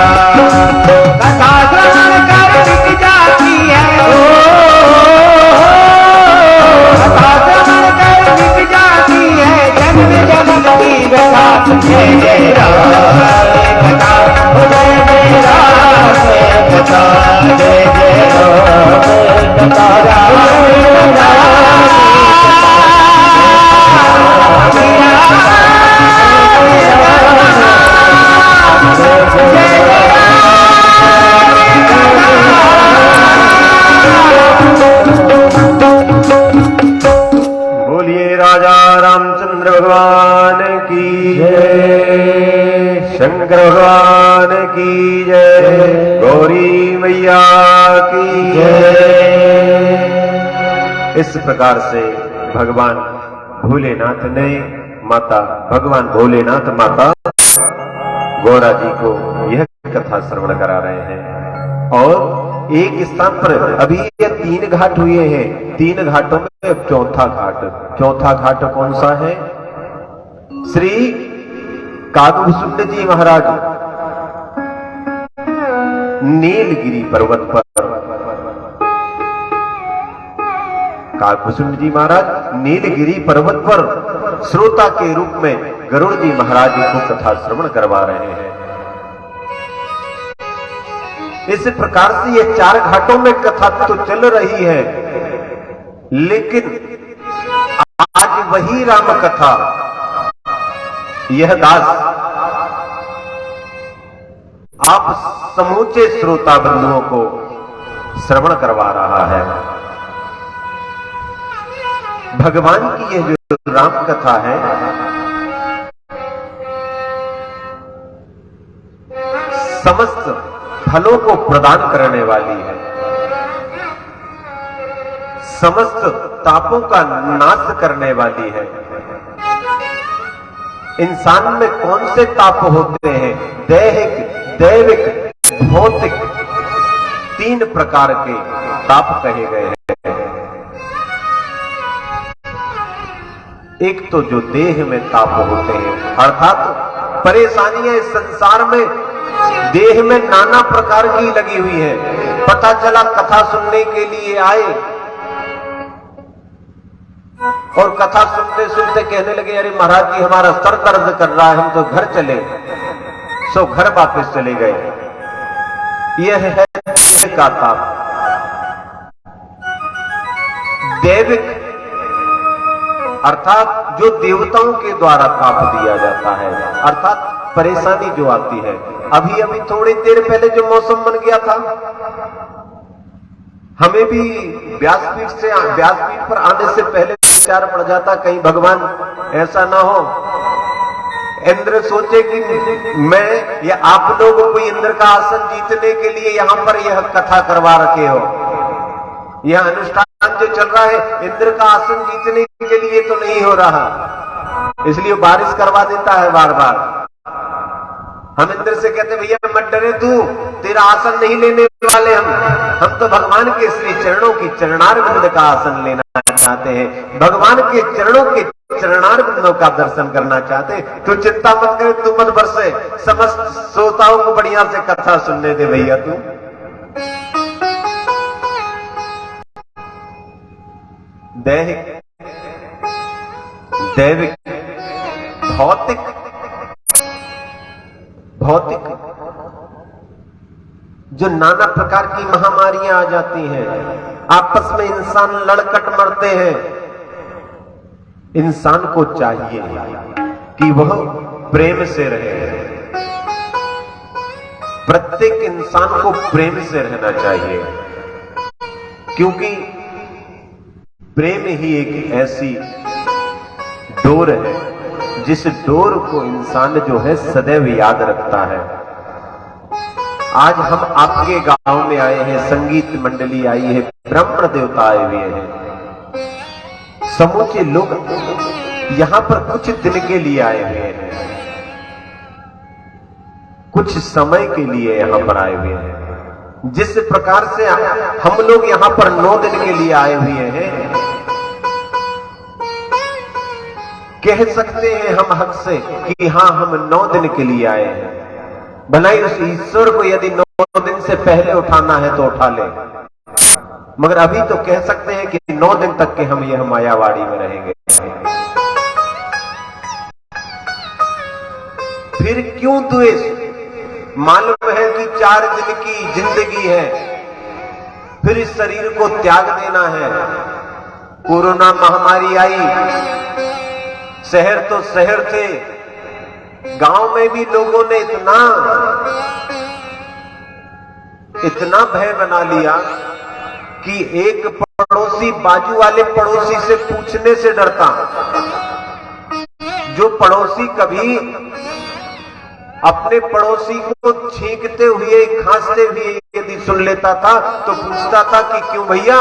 कथा श्रवण कर बिक जाती है कथा श्रवण कर बिक जाती है जन्म जन्म की व्यथा जय जय राम कथा जय जय राम कथा जय जय राम कथा बोलिए राजा रामचंद्र भगवान की जय, शंकर भगवान की जय, गौरी मैया की जय। इस प्रकार से भगवान भोलेनाथ ने भगवान भोलेनाथ माता गौरा जी को यह कथा श्रवण करा रहे हैं। और एक स्थान पर अभी ये 3 घाट हुए हैं, 3 घाटों में चौथा घाट कौन सा है? श्री कागभूषुंड जी महाराज नीलगिरी पर्वत पर, कागभूषुंड जी महाराज नीलगिरी पर्वत पर श्रोता के रूप में गरुड़ जी महाराज को कथा श्रवण करवा रहे हैं। इस प्रकार से ये 4 घाटों में कथा तो चल रही है, लेकिन आज वही राम कथा यह दास आप समूचे श्रोता बंधुओं को श्रवण करवा रहा है। भगवान की यह जो राम कथा है, समस्त फलों को प्रदान करने वाली है, समस्त तापों का नाश करने वाली है। इंसान में कौन से ताप होते हैं? दैहिक, दैविक, भौतिक, 3 प्रकार के ताप कहे गए हैं। एक तो जो देह में ताप होते हैं, अर्थात परेशानियां इस संसार में देह में नाना प्रकार की लगी हुई है। पता चला कथा सुनने के लिए आए और कथा सुनते सुनते कहने लगे, अरे महाराज जी हमारा सर दर्द कर रहा है, हम तो घर चले। सो घर वापस चले गए। यह है देह का ताप। दैविक अर्थात जो देवताओं के द्वारा ताप दिया जाता है, अर्थात परेशानी जो आती है। अभी अभी थोड़ी देर पहले जो मौसम बन गया था, हमें भी व्यासपीठ पर आने से पहले विचार पड़ जाता, कहीं भगवान ऐसा ना हो इंद्र सोचे कि मैं या आप लोग कोई इंद्र का आसन जीतने के लिए यहां पर यह कथा करवा रखे हो। यह अनुष्ठान जो चल रहा है इंद्र का आसन जीतने के लिए तो नहीं हो रहा, इसलिए बारिश करवा देता है बार बार। हम इंद्र से कहते भैया मत डरे, तू तेरा आसन नहीं लेने वाले हम तो भगवान के श्री चरणों की चरणारविंद का आसन लेना चाहते हैं, भगवान के चरणों के चरणारविंदों का दर्शन करना चाहते हैं। तू चिंता मत करे, तू मत बरसे, समस्त श्रोताओं को बढ़िया से कथा सुनने दे भैया तू। दैहिक, दैविक, भौतिक जो नाना प्रकार की महामारियां आ जाती हैं, आपस में इंसान लड़कट मरते हैं। इंसान को चाहिए कि वह प्रेम से रहे। प्रत्येक इंसान को प्रेम से रहना चाहिए, क्योंकि प्रेम ही एक ऐसी डोर है जिस डोर को इंसान जो है सदैव याद रखता है। आज हम आपके गांव में आए हैं, संगीत मंडली आई है, ब्राह्मण देवता आए हुए हैं, समूचे लोग यहां पर कुछ दिन के लिए आए हुए हैं, कुछ समय के लिए यहां पर आए हुए हैं। जिस प्रकार से हम लोग यहां पर 9 दिन के लिए आए हुए हैं, कह सकते हैं हम हक से कि हां हम 9 दिन के लिए आए हैं। भलाई उस ईश्वर को यदि 9 दिन से पहले उठाना है तो उठा ले, मगर अभी तो कह सकते हैं कि 9 दिन तक के हम यह मायावाड़ी में रहेंगे। फिर क्यों द्वेष? मालूम है कि 4 दिन की जिंदगी है, फिर इस शरीर को त्याग देना है। कोरोना महामारी आई, शहर तो शहर थे, गांव में भी लोगों ने इतना भय बना लिया कि एक पड़ोसी बाजू वाले पड़ोसी से पूछने से डरता। जो पड़ोसी कभी अपने पड़ोसी को छींकते हुए, खांसते हुए यदि सुन लेता था तो पूछता था कि क्यों भैया,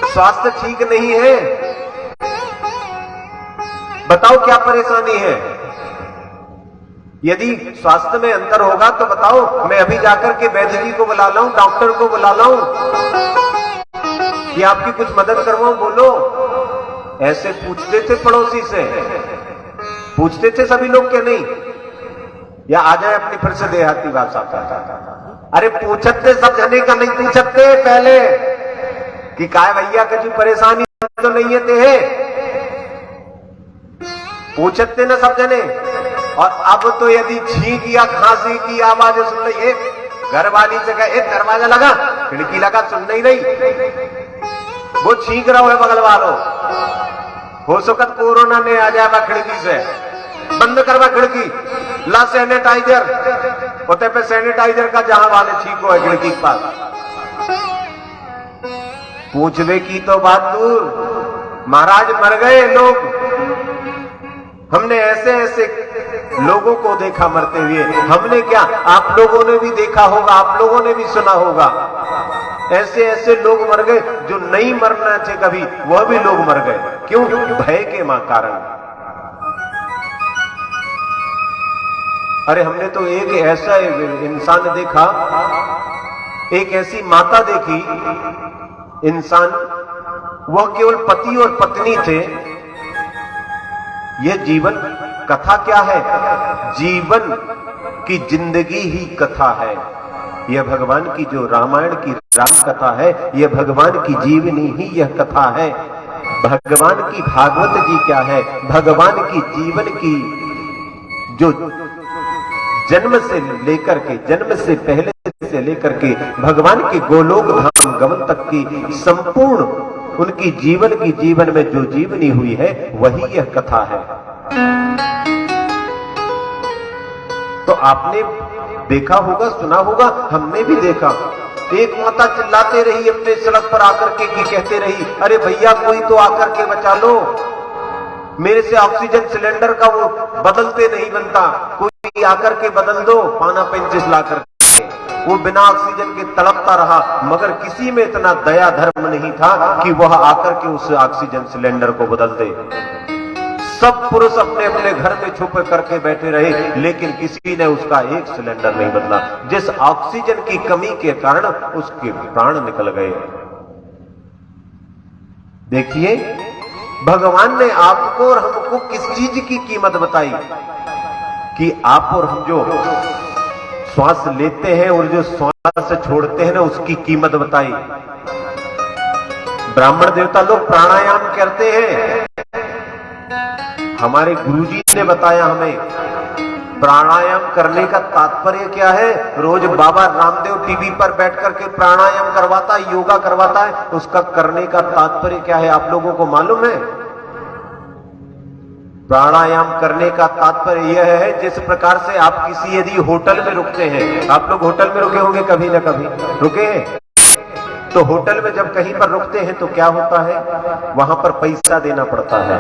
स्वास्थ्य ठीक नहीं है, बताओ क्या परेशानी है। यदि स्वास्थ्य में अंतर होगा तो बताओ, मैं अभी जाकर के वैद्य जी को बुला लाऊं, डॉक्टर को बुला लाऊं कि आपकी कुछ मदद करवाऊं, बोलो। ऐसे पूछते थे पड़ोसी से, पूछते थे सभी लोग क्या नहीं, या आ जाए अपनी फिर से देहाती भाषा का। अरे पूछते सब जने का नहीं पूछते पहले कि काय भैया कुछ परेशानी तो नहीं है ते, पूछते ना सब जने। और अब तो यदि छींक या खांसी की आवाज सुन रही, घर वाली से कहे दरवाजा लगा, खिड़की लगा, सुनना ही नहीं, वो छींक रहा है बगल वालों, हो सकत कोरोना ने आ जाएगा खिड़की से, बंद करवा खिड़की, ला सैनिटाइजर, होते पे सैनिटाइजर का जहां वाले छींको है खिड़की के पास। पूछवे की तो बात दूर, महाराज मर गए लोग। हमने ऐसे ऐसे लोगों को देखा मरते हुए। हमने क्या, आप लोगों ने भी देखा होगा, आप लोगों ने भी सुना होगा, ऐसे ऐसे लोग मर गए जो नहीं मरना थे कभी, वह भी लोग मर गए। क्यों? भय के कारण। अरे हमने तो एक ऐसा इंसान देखा, एक ऐसी माता देखी, इंसान, वह केवल पति और पत्नी थे। यह जीवन कथा क्या है? जीवन की जिंदगी ही कथा है। यह भगवान की जो रामायण की राम कथा है, यह भगवान की जीवनी ही यह कथा है। भगवान की भागवत जी क्या है? भगवान की जीवन की जो जन्म से लेकर के, जन्म से पहले से लेकर के भगवान के गोलोक धाम गमन तक की संपूर्ण उनकी जीवन में जो जीवनी हुई है, वही यह कथा है। तो आपने देखा होगा, सुना होगा, हमने भी देखा। एक माता चिल्लाते रही अपने सड़क पर आकर के कि कहते रही, अरे भैया कोई तो आकर के बचा लो, मेरे से ऑक्सीजन सिलेंडर का वो बदलते नहीं बनता, कोई आकर के बदल दो, पाना 25 ला कर। वो बिना ऑक्सीजन के तड़पता रहा, मगर किसी में इतना दया धर्म नहीं था कि वह आकर के उस ऑक्सीजन सिलेंडर को बदल दे। सब पुरुष अपने अपने घर में छुप करके बैठे रहे, लेकिन किसी ने उसका एक सिलेंडर नहीं बदला, जिस ऑक्सीजन की कमी के कारण उसके प्राण निकल गए। देखिए, भगवान ने आपको और हमको किस चीज की कीमत बताई कि आप और हम जो श्वास लेते हैं और जो श्वास छोड़ते हैं ना, उसकी कीमत बताई। ब्राह्मण देवता लोग प्राणायाम करते हैं, हमारे गुरुजी ने बताया हमें प्राणायाम करने का तात्पर्य क्या है? रोज बाबा रामदेव टीवी पर बैठ करके प्राणायाम करवाता है, योगा करवाता है, उसका करने का तात्पर्य क्या है आप लोगों को मालूम है? प्राणायाम करने का तात्पर्य यह है, जिस प्रकार से आप किसी यदि होटल में रुकते हैं, आप लोग होटल में रुके होंगे कभी ना कभी, रुके हैं? तो होटल में जब कहीं पर रुकते हैं तो क्या होता है, वहां पर पैसा देना पड़ता है।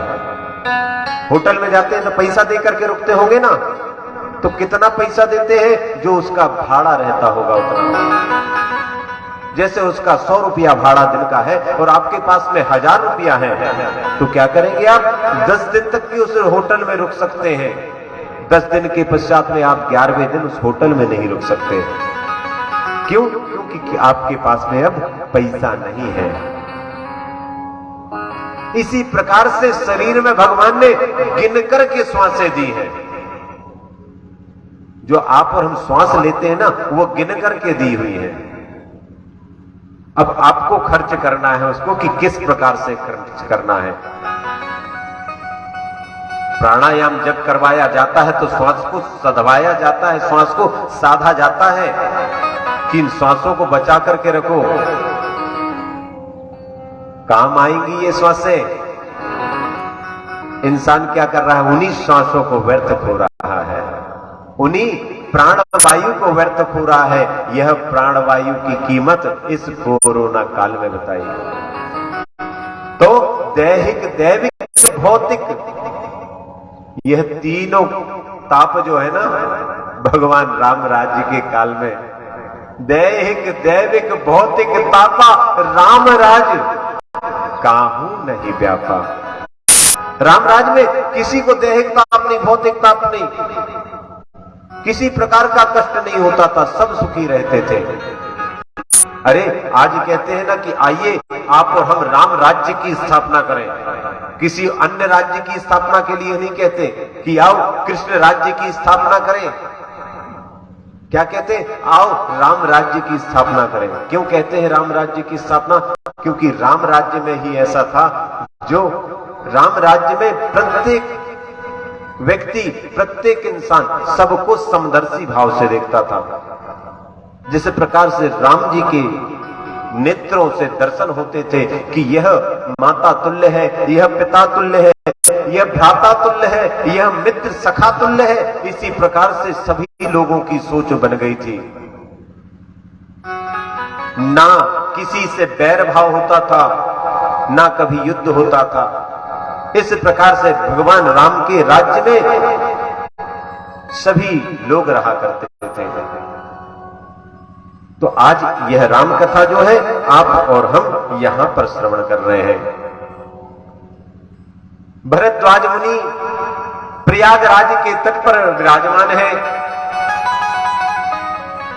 होटल में जाते हैं तो पैसा दे करके रुकते होंगे ना, तो कितना पैसा देते हैं? जो उसका भाड़ा रहता होगा उतना। जैसे उसका 100 रुपया भाड़ा दिन का है और आपके पास में 1000 रुपया है, तो क्या करेंगे आप? 10 दिन तक भी उस होटल में रुक सकते हैं। 10 दिन के पश्चात में आप 11वें दिन उस होटल में नहीं रुक सकते। क्यों? क्योंकि आपके पास में अब पैसा नहीं है। इसी प्रकार से शरीर में भगवान ने गिन करके श्वासें दी है। जो आप और हम श्वास लेते हैं ना, वो गिन करके दी हुई है। अब आपको खर्च करना है उसको कि किस प्रकार से खर्च करना है। प्राणायाम जब करवाया जाता है तो श्वास को सधवाया जाता है, श्वास को साधा जाता है कि इन श्वासों को बचा करके रखो, काम आएंगी ये श्वासें। इंसान क्या कर रहा है? उन्हीं श्वासों को व्यर्थ खो रहा है, उन्हीं प्राणवायु को व्यर्थ खो रहा है। यह प्राणवायु की कीमत इस कोरोना काल में बताई। तो दैहिक, दैविक, भौतिक, यह तीनों ताप जो है ना, भगवान राम राज्य के काल में दैहिक, दैविक, भौतिक तापा राम राज काहू नहीं व्यापा। राम राज में किसी को दैहिक ताप नहीं, भौतिक ताप नहीं, किसी प्रकार का कष्ट नहीं होता था, सब सुखी रहते थे। अरे आज कहते हैं ना कि आइए आप और हम राम राज्य की स्थापना करें, किसी अन्य राज्य की स्थापना के लिए नहीं कहते कि आओ कृष्ण राज्य की स्थापना करें। क्या कहते हैं? आओ राम राज्य की स्थापना करें। क्यों कहते हैं राम राज्य की स्थापना? क्योंकि राम राज्य में ही ऐसा था, जो राम राज्य में प्रत्येक व्यक्ति, प्रत्येक इंसान सबको समदर्शी भाव से देखता था। जिस प्रकार से राम जी के नेत्रों से दर्शन होते थे कि यह माता तुल्य है, यह पिता तुल्य है, यह भ्राता तुल्य है, यह मित्र सखा तुल्य है, इसी प्रकार से सभी लोगों की सोच बन गई थी। ना किसी से बैर भाव होता था, ना कभी युद्ध होता था। इस प्रकार से भगवान राम के राज्य में सभी लोग रहा करते थे। तो आज यह राम कथा जो है आप और हम यहां पर श्रवण कर रहे हैं। भरद्वाज मुनि प्रयागराज के तट पर विराजमान है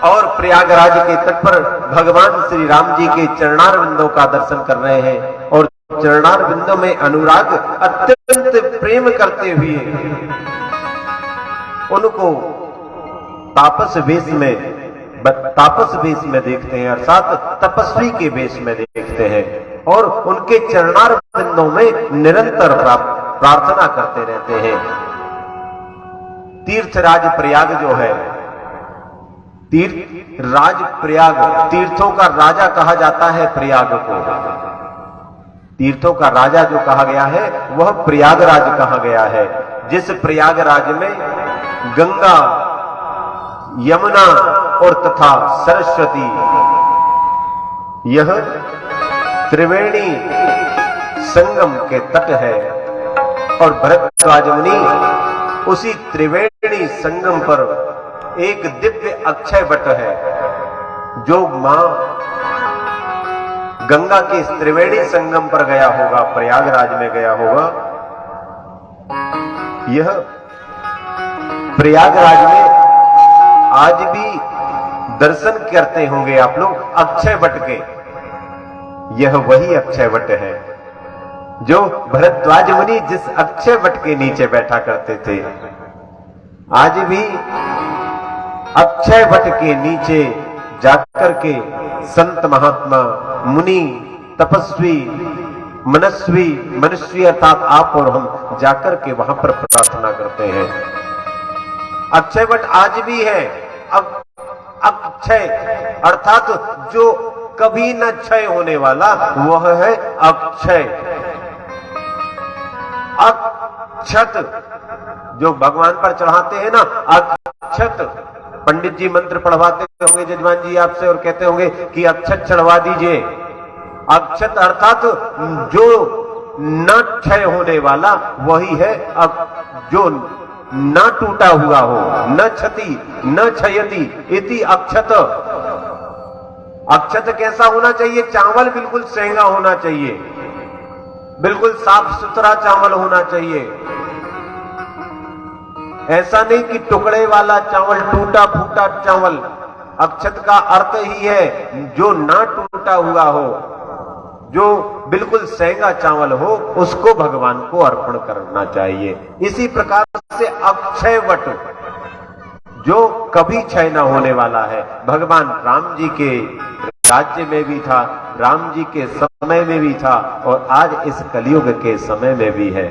और प्रयागराज के तट पर भगवान श्री राम जी के चरणारविंदों का दर्शन कर रहे हैं और चरणारविंदों में अनुराग अत्यंत प्रेम करते हुए उनको तापस वेश में देखते हैं, अर्थात तपस्वी के वेश में देखते हैं और उनके चरणारविंदों में निरंतर प्रार्थना करते रहते हैं। तीर्थराज प्रयाग जो है, तीर्थराज प्रयाग, तीर्थों का राजा कहा जाता है प्रयाग को। तीर्थों का राजा जो कहा गया है वह प्रयागराज कहा गया है। जिस प्रयागराज में गंगा, यमुना और तथा सरस्वती, यह त्रिवेणी संगम के तट है और भरद्वाज मुनि उसी त्रिवेणी संगम पर एक दिव्य अक्षय वट है, जो मां गंगा के इस त्रिवेणी संगम पर गया होगा, प्रयागराज में गया होगा। यह प्रयागराज में आज भी दर्शन करते होंगे आप लोग अक्षय वट के। यह वही अक्षय वट है जो भरद्वाज मुनि जिस अक्षय वट के नीचे बैठा करते थे। आज भी अक्षय वट के नीचे जाकर के संत महात्मा, मुनि, तपस्वी, मनस्वी, मनुष्य अर्थात आप और हम जाकर के वहां पर प्रार्थना करते हैं। अक्षय वट आज भी है। अब अक्षय अर्थात जो कभी न क्षय होने वाला वह है अक्षय। अक्षत जो भगवान पर चढ़ाते हैं ना, अक्षत। पंडित जी मंत्र पढ़वाते होंगे जजमान जी आपसे और कहते होंगे कि अक्षत चढ़वा दीजिए। अक्षत अर्थात जो न क्षय होने वाला वही है जो न टूटा हुआ हो, न क्षति न क्षयति इति अक्षत। अक्षत कैसा होना चाहिए? चावल बिल्कुल सेंगा होना चाहिए, बिल्कुल साफ सुथरा चावल होना चाहिए। ऐसा नहीं कि टुकड़े वाला चावल, टूटा फूटा चावल। अक्षत का अर्थ ही है जो ना टूटा हुआ हो, जो बिल्कुल सेंगा चावल हो, उसको भगवान को अर्पण करना चाहिए। इसी प्रकार से अक्षय वट जो कभी क्षय न होने वाला है, भगवान राम जी के राज्य में भी था, राम जी के समय में भी था और आज इस कलयुग के समय में भी है।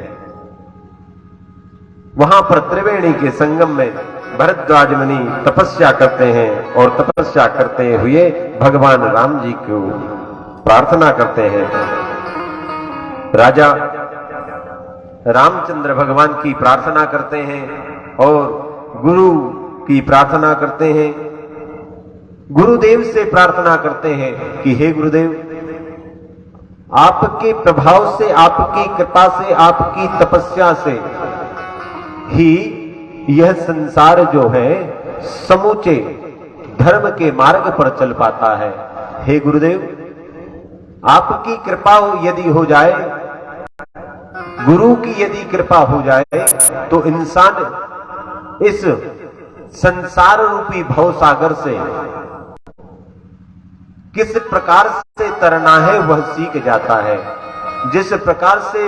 वहां पर त्रिवेणी के संगम में भरद्वाज मुनि तपस्या करते हैं और तपस्या करते हुए भगवान राम जी को प्रार्थना करते हैं। राजा रामचंद्र भगवान की प्रार्थना करते हैं और गुरु की प्रार्थना करते हैं। गुरुदेव से प्रार्थना करते हैं कि हे गुरुदेव, आपके प्रभाव से, आपकी कृपा से, आपकी तपस्या से ही यह संसार जो है समूचे धर्म के मार्ग पर चल पाता है। हे गुरुदेव, आपकी कृपा यदि हो जाए, गुरु की यदि कृपा हो जाए तो इंसान इस संसार रूपी भवसागर से किस प्रकार से तरना है वह सीख जाता है। जिस प्रकार से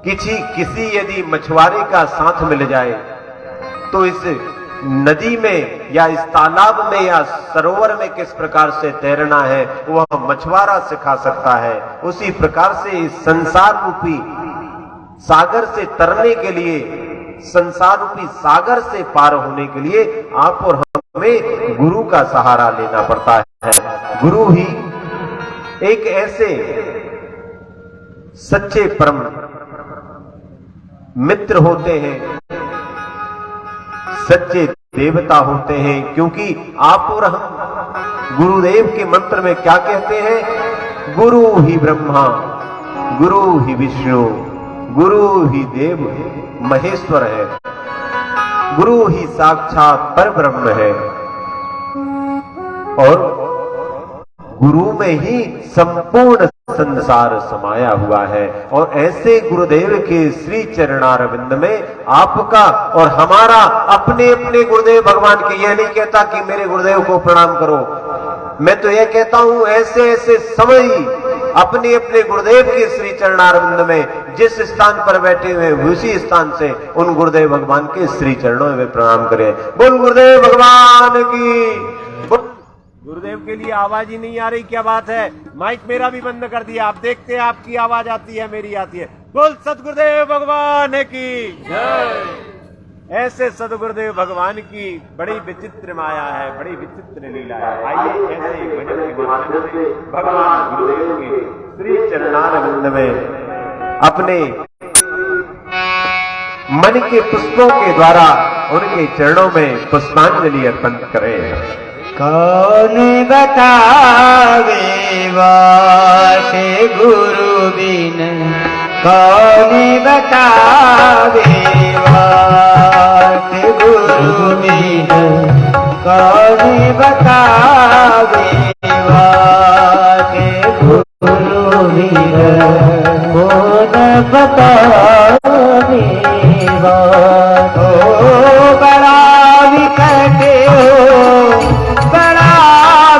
किसी यदि मछुआरे का साथ मिल जाए तो इस नदी में या इस तालाब में या सरोवर में किस प्रकार से तैरना है वह मछुआरा सिखा सकता है। उसी प्रकार से इस संसार रूपी सागर से तरने के लिए, संसार रूपी सागर से पार होने के लिए आप और हमें गुरु का सहारा लेना पड़ता है। गुरु ही एक ऐसे सच्चे परम मित्र होते हैं, सच्चे देवता होते हैं, क्योंकि आप और हम गुरुदेव के मंत्र में क्या कहते हैं? गुरु ही ब्रह्मा, गुरु ही विष्णु, गुरु ही देव महेश्वर है, गुरु ही साक्षात परब्रह्म है और गुरु में ही संपूर्ण संसार समाया हुआ है। और ऐसे गुरुदेव के श्री चरणारविंद में आपका और हमारा, अपने अपने गुरुदेव भगवान के, यह नहीं कहता कि मेरे गुरुदेव को प्रणाम करो, मैं तो यह कहता हूं ऐसे ऐसे समय अपने अपने गुरुदेव के श्री चरणारविंद में जिस स्थान पर बैठे हुए उसी स्थान से उन गुरुदेव भगवान के श्री चरणों में प्रणाम करें। बोल गुरुदेव भगवान की। गुरुदेव के लिए आवाज ही नहीं आ रही, क्या बात है? माइक मेरा भी बंद कर दिया, आप देखते हैं आपकी आवाज आती है, मेरी आती है। बोल सतगुरुदेव भगवान की जय। ऐसे सतगुरुदेव भगवान की बड़ी विचित्र माया है, बड़ी विचित्र लीला है। आइए ऐसे ही भजन के माध्यम से भगवान गुरुदेव के श्री चरणारविंद में अपने मन के पुष्पों के द्वारा उनके चरणों में पुष्पांजलि अर्पण करें। कौन बतावे बात गुरु बिन, कौन बतावे बात गुरु बिन, कौन बतावे बात गुरु बिन, कौन बतावे बात। ओ बड़ा विकट हो, बड़ा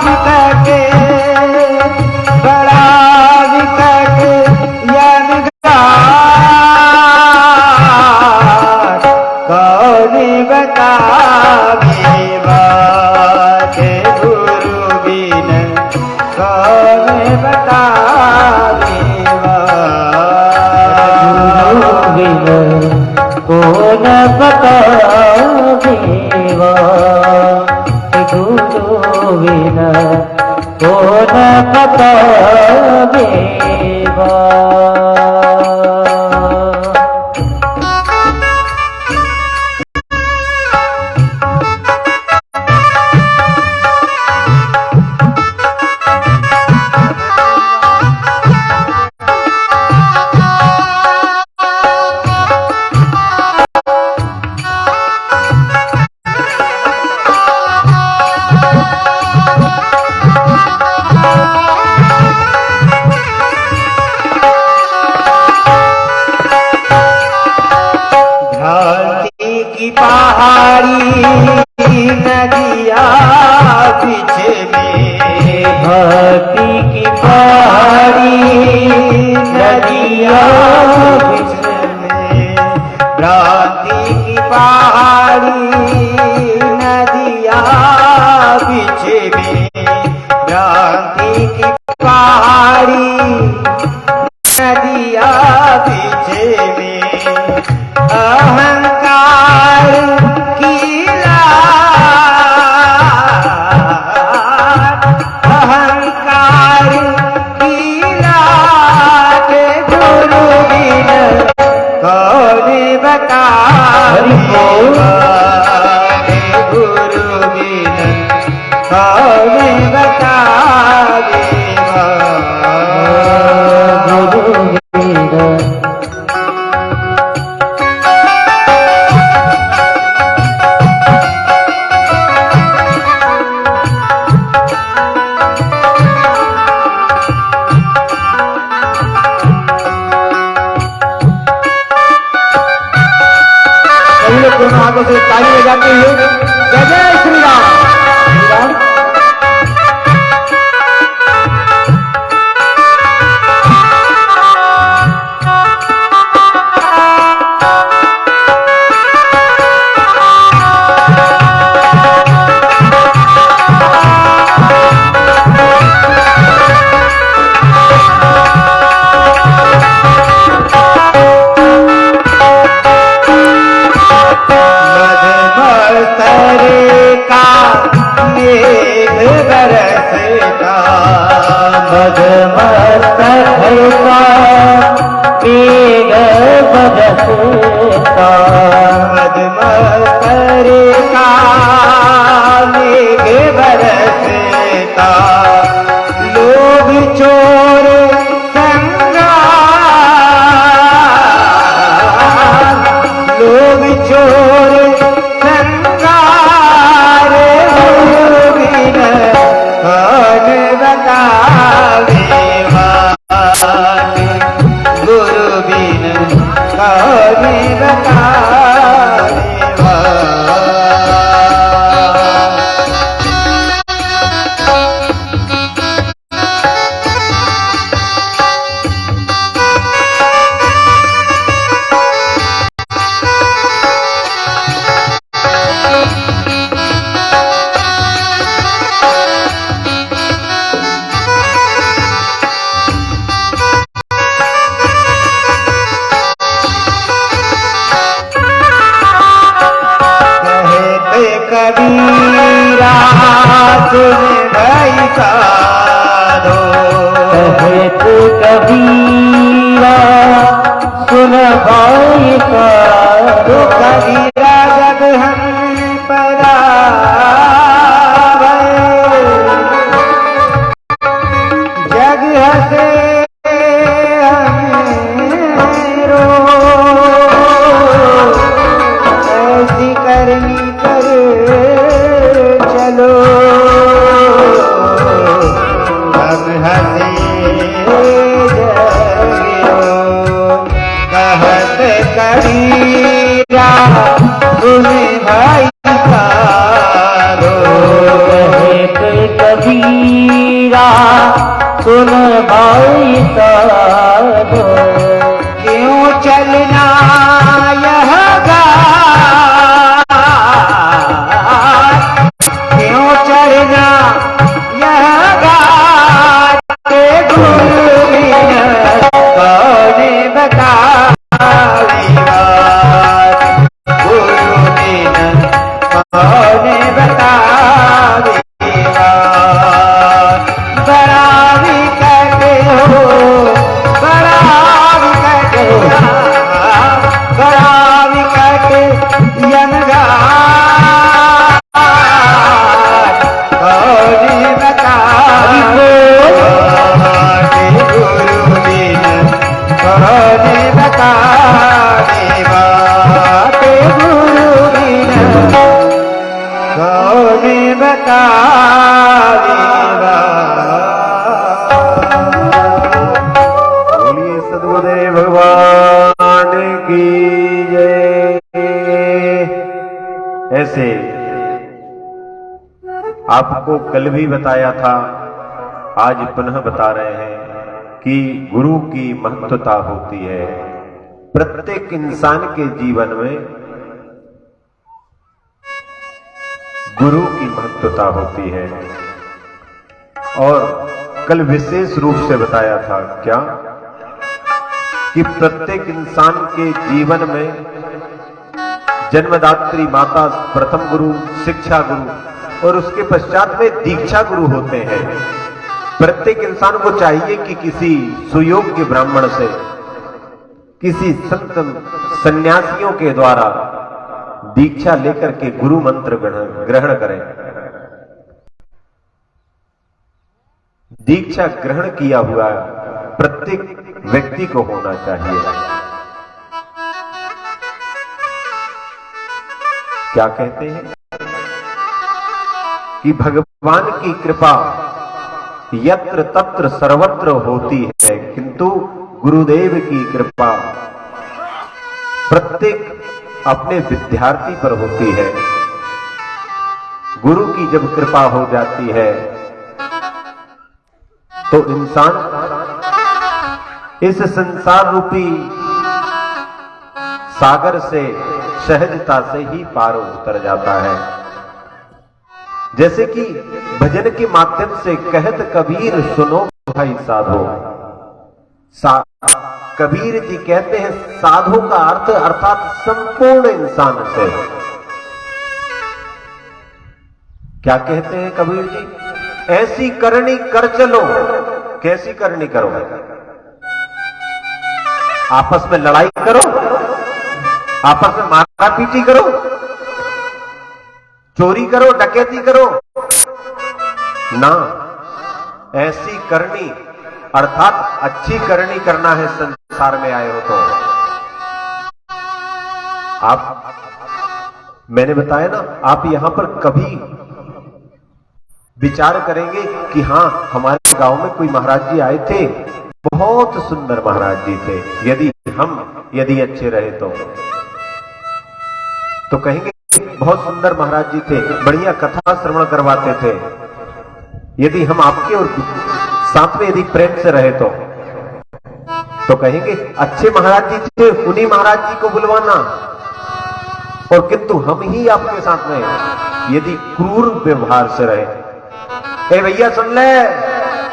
विकट, बड़ा विकट यन कौन बतावे बात गुरु बिन, कौन बतावे बात गुरु बिन, कौन बतावेगा गुरु बिना कौन बतावेगा। की पहाड़ी नदिया बीच में, भक्ति की पहाड़ी नदिया बीच में, भ्रांति की पहाड़ी नदिया बीच में, भ्रांति की पहाड़ी नदिया बीच में, अहंकार की लाट, अहंकार की लाट गुरु बिन कौन बतावेगा, गुरु बिन कौन बतावेगा, गुरु बिन। दोनों हाथों से ताली बजाते हुए जय जय श्री राम। लोभ चोर संगार, लोभ चोर संगार, गुरु बिन कौन बतावेगा, गुरु बिन कौन बतावेगा। कबीरा सुन भाई साधो, कहत कबीरा सुन भाई साधो, कबीरा जब हम परावे जग हसे हमरो, ऐसी करनी चलो हम हंसे जगियो, कहत कबीरा सुन भाई साधो, कहत कबीरा सुन भाई साधो, क्यों चलना यह गुरु बिन कौन बतावेगा, कौन बतावे गुरु बिन कौन बतावे बात गुरु बिन कौन बतावे बोलिए सद्गुरुदेव भगवान की जय। ऐसे आपको कल भी बताया था, आज पुनः बता रहे हैं कि गुरु की महत्वता होती है। प्रत्येक इंसान के जीवन में गुरु की महत्वता होती है। और कल विशेष रूप से बताया था क्या कि प्रत्येक इंसान के जीवन में जन्मदात्री माता प्रथम गुरु, शिक्षा गुरु और उसके पश्चात में दीक्षा गुरु होते हैं। प्रत्येक इंसान को चाहिए कि किसी सुयोग्य ब्राह्मण से, किसी संत सन्यासियों के द्वारा दीक्षा लेकर के गुरु मंत्र ग्रहण करें। दीक्षा ग्रहण किया हुआ प्रत्येक व्यक्ति को होना चाहिए। क्या कहते हैं कि भगवान की कृपा यत्र तत्र सर्वत्र होती है, किंतु गुरुदेव की कृपा प्रत्येक अपने विद्यार्थी पर होती है। गुरु की जब कृपा हो जाती है तो इंसान इस संसार रूपी सागर से सहजता से ही पार उतर जाता है। जैसे कि भजन के माध्यम से कहत कबीर सुनो भाई साधो। कबीर जी कहते हैं साधु का अर्थ अर्थात संपूर्ण इंसान से। क्या कहते हैं कबीर जी? ऐसी करनी कर चलो। कैसी करनी करो? आपस में लड़ाई करो, आपस में मारा पीटी करो, चोरी करो, डकैती करो ना। ऐसी करनी अर्थात अच्छी करनी करना है। संसार में आए हो तो आप, मैंने बताया ना, आप यहां पर कभी विचार करेंगे कि हां हमारे गांव में कोई महाराज जी आए थे, बहुत सुंदर महाराज जी थे, यदि अच्छे रहे तो कहेंगे बहुत सुंदर महाराज जी थे, बढ़िया कथा श्रवण करवाते थे। यदि हम आपके और साथ में यदि प्रेम से रहे तो कहेंगे अच्छे महाराज जी थे, उन्हीं महाराज जी को बुलवाना। और किंतु हम ही आपके साथ में यदि क्रूर व्यवहार से रहे, ए भैया सुन ले,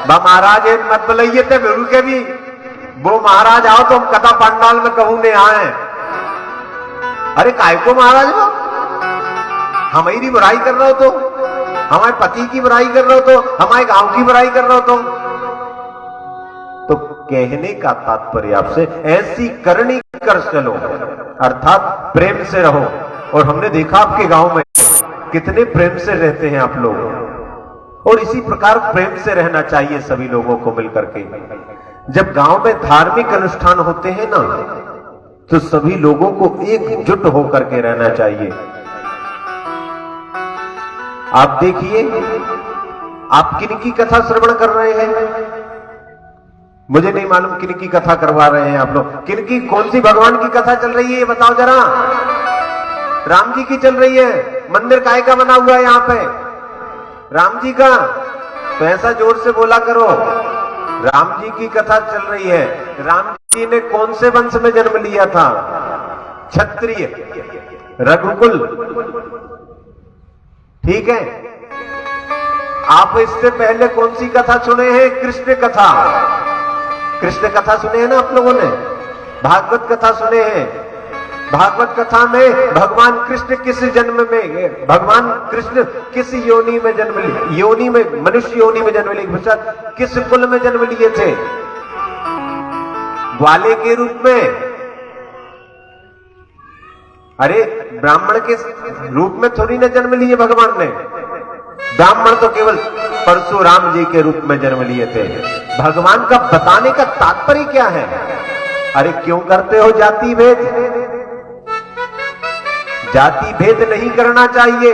बा महाराज मत बुलाइए थे बेरू के भी, वो महाराज आओ तो हम कथा पंडाल में कहूं ने आए। अरे काय को महाराज हो, हमारी बुराई कर रहे हो तो, हमारे पति की बुराई कर रहे हो तो, हमारे गांव की बुराई कर रहे हो तो कहने का तात्पर्य आपसे ऐसी करनी कर चलो, अर्थात प्रेम से रहो। और हमने देखा आपके गांव में कितने प्रेम से रहते हैं आप लोग, और इसी प्रकार प्रेम से रहना चाहिए सभी लोगों को मिलकर के। जब गांव में धार्मिक अनुष्ठान होते हैं ना, तो सभी लोगों को एकजुट होकर के रहना चाहिए। आप देखिए, आप किन की कथा श्रवण कर रहे हैं? मुझे नहीं मालूम किन की कथा करवा रहे हैं आप लोग। किन की, कौन सी भगवान की कथा चल रही है ये बताओ जरा। राम जी की चल रही है। मंदिर काय का बना हुआ है यहां पे? राम जी का। तो ऐसा जोर से बोला करो, राम जी की कथा चल रही है। राम जी ने कौन से वंश में जन्म लिया था? क्षत्रिय, रघुकुल, ठीक है। आप इससे पहले कौन सी कथा सुने हैं? कृष्ण कथा। कृष्ण कथा सुने हैं ना आप लोगों ने? भागवत कथा सुने हैं। भागवत कथा में भगवान कृष्ण किस जन्म में, भगवान कृष्ण किस योनि में जन्म लिए? योनि में, मनुष्य योनि में जन्म लिए। किस कुल में जन्म लिए थे? ग्वाले के रूप में। अरे ब्राह्मण के रूप में थोड़ी ना जन्म लिए भगवान ने। ब्राह्मण तो केवल परशुराम जी के रूप में जन्म लिए थे। भगवान का बताने का तात्पर्य क्या है? अरे क्यों करते हो जाति भेद? जाति भेद नहीं करना चाहिए।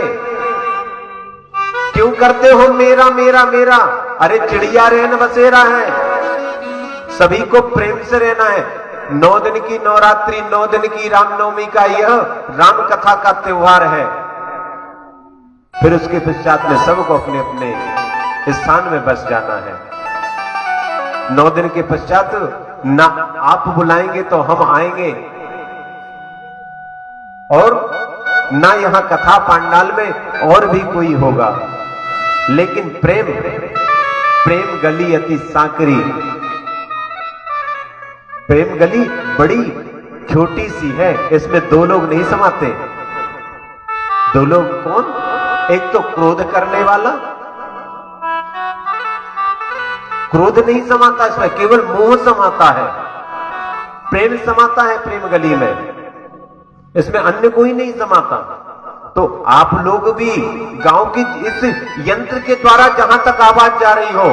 क्यों करते हो मेरा मेरा मेरा? अरे चिड़िया रहन बसेरा है, सभी को प्रेम से रहना है। 9 दिन की नवरात्रि, 9 दिन की रामनवमी का यह राम कथा का त्योहार है। फिर उसके पश्चात में सबको अपने अपने स्थान में बस जाना है। 9 दिन के पश्चात ना आप बुलाएंगे तो हम आएंगे, और ना यहां कथा पांडाल में और भी कोई होगा। लेकिन प्रेम प्रेम गली अति सांकरी, प्रेम गली बड़ी छोटी सी है, इसमें 2 लोग नहीं समाते। 2 लोग कौन? एक तो क्रोध करने वाला, क्रोध नहीं समाता इसमें, केवल मोह समाता है। प्रेम समाता है प्रेम गली में, इसमें अन्य कोई नहीं समाता। तो आप लोग भी गांव की इस यंत्र के द्वारा जहां तक आवाज जा रही हो,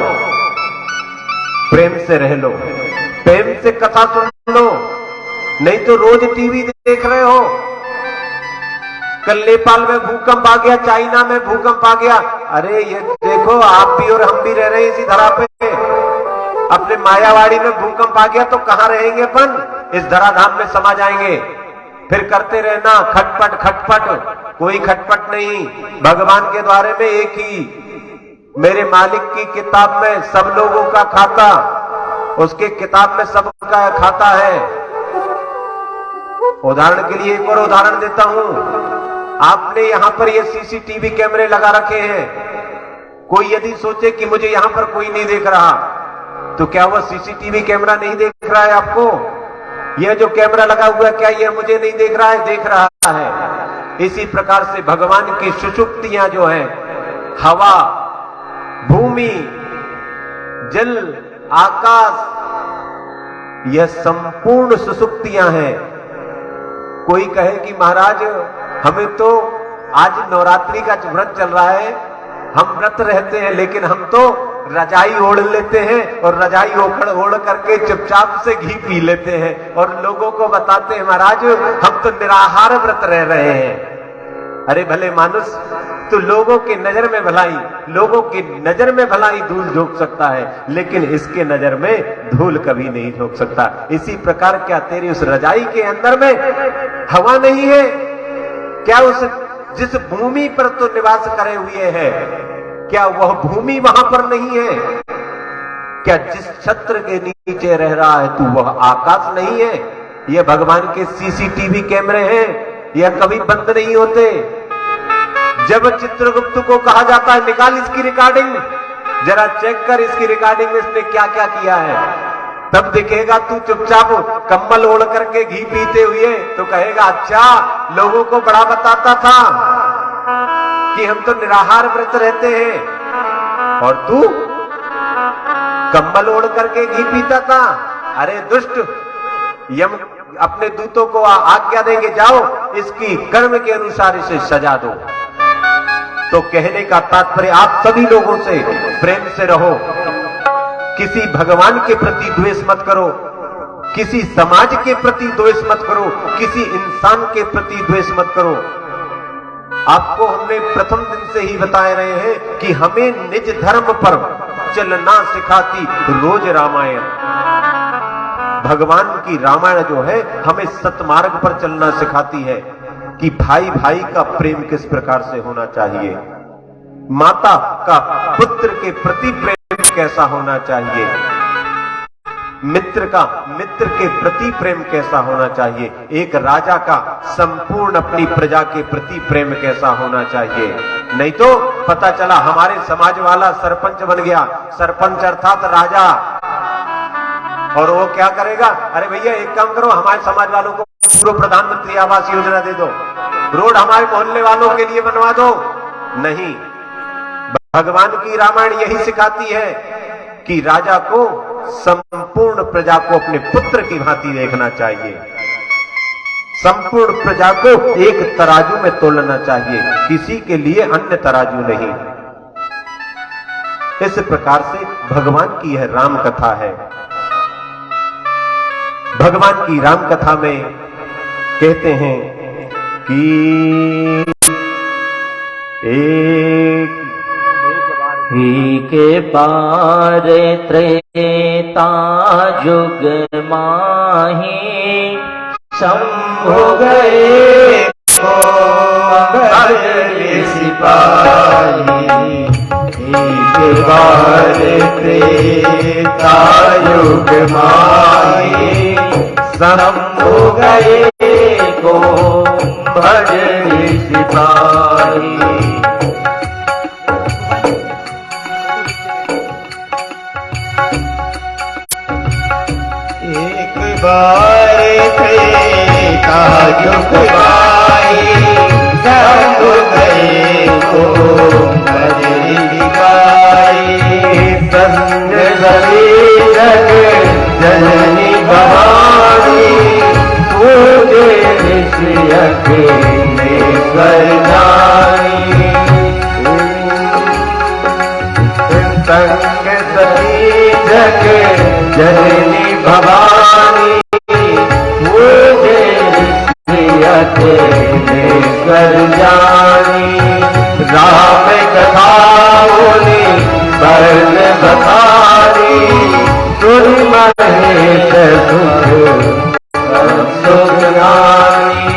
प्रेम से रह लो, प्रेम से कथा सुन लो। नहीं तो रोज टीवी देख रहे हो, कल नेपाल में भूकंप आ गया, चाइना में भूकंप आ गया। अरे ये देखो, आप भी और हम भी रह रहे हैं इसी धरा पे। अपने मायावाड़ी में भूकंप आ गया तो कहां रहेंगे अपन? इस धराधाम में समा जाएंगे। फिर करते रहना खटपट खटपट, कोई खटपट नहीं। भगवान के द्वारे में एक ही, मेरे मालिक की किताब में सब लोगों का खाता, उसके किताब में सबका खाता है। उदाहरण के लिए एक और उदाहरण देता हूं। आपने यहां पर ये सीसीटीवी कैमरे लगा रखे हैं। कोई यदि सोचे कि मुझे यहां पर कोई नहीं देख रहा, तो क्या वो सीसीटीवी कैमरा नहीं देख रहा है आपको? यह जो कैमरा लगा हुआ है, क्या यह मुझे नहीं देख रहा है? देख रहा है। इसी प्रकार से भगवान की सुषुप्तियां जो है, हवा, भूमि, जल, आकाश, यह संपूर्ण सुषुप्तियां हैं। कोई कहे कि महाराज हमें तो आज नवरात्रि का व्रत चल रहा है, हम व्रत रहते हैं, लेकिन हम तो रजाई ओढ़ लेते हैं और रजाई ओढ़ करके चुपचाप से घी पी लेते हैं और लोगों को बताते हैं महाराज हम तो निराहार व्रत रह रहे हैं। अरे भले मानुस, तो लोगों की नजर में भलाई, लोगों की नजर में भलाई धूल झोंक सकता है, लेकिन इसके नजर में धूल कभी नहीं झोंक सकता। इसी प्रकार क्या तेरी उस रजाई के अंदर में हवा नहीं है? क्या उस जिस भूमि पर तो निवास करे हुए है, क्या वह भूमि वहां पर नहीं है? क्या जिस छत्र के नीचे रह रहा है तू वह आकाश नहीं है? यह भगवान के सीसीटीवी कैमरे हैं, यह कभी बंद नहीं होते। जब चित्रगुप्त को कहा जाता है निकाल इसकी रिकॉर्डिंग, जरा चेक कर इसकी रिकॉर्डिंग में इसने क्या क्या किया है, तब दिखेगा तू चुपचाप कंबल ओढ़ करके घी पीते हुए, तो कहेगा अच्छा लोगों को बड़ा बताता था कि हम तो निराहार व्रत रहते हैं, और तू कंबल ओढ़ करके घी पीता था। अरे दुष्ट, यम अपने दूतों को आज्ञा देंगे जाओ इसकी कर्म के अनुसार इसे सजा दो। तो कहने का तात्पर्य आप सभी लोगों से प्रेम से रहो, किसी भगवान के प्रति द्वेष मत करो, किसी समाज के प्रति द्वेष मत करो, किसी इंसान के प्रति द्वेष मत करो। आपको हमने प्रथम दिन से ही बताए रहे हैं कि हमें निज धर्म पर चलना सिखाती रोज रामायण। भगवान की रामायण जो है हमें सतमार्ग पर चलना सिखाती है कि भाई भाई का प्रेम किस प्रकार से होना चाहिए, माता का पुत्र के प्रति प्रेम कैसा होना चाहिए, मित्र का मित्र के प्रति प्रेम कैसा होना चाहिए, एक राजा का संपूर्ण अपनी प्रजा के प्रति प्रेम कैसा होना चाहिए। नहीं तो पता चला हमारे समाज वाला सरपंच बन गया, सरपंच अर्थात राजा, और वो क्या करेगा? अरे भैया एक काम करो, हमारे समाज वालों को प्रधानमंत्री आवास योजना दे दो, रोड हमारे मोहल्ले वालों के लिए बनवा दो। नहीं, भगवान की रामायण यही सिखाती है कि राजा को संपूर्ण प्रजा को अपने पुत्र की भांति देखना चाहिए, संपूर्ण प्रजा को एक तराजू में तोलना चाहिए, किसी के लिए अन्य तराजू नहीं। इस प्रकार से भगवान की यह राम कथा है। भगवान की राम कथा में कहते हैं कि एक ही के पार त्रेता जुग माही शंभु गए सिपाही। के पार त्रेता युग माही शंभु गए को भजन सिपाही। एक बार त्रेता युग माही शंभु गए को भजन सिपाही। संग सभी जग जननी भवानी पूजे ऋषि अखिलेश्वर जानी। संग सभी जग जननी भवानी पूजे ऋषि अखिलेश्वर जानी। राम कथा बोली बरन बखारी सुन महेश सुख सुनानी।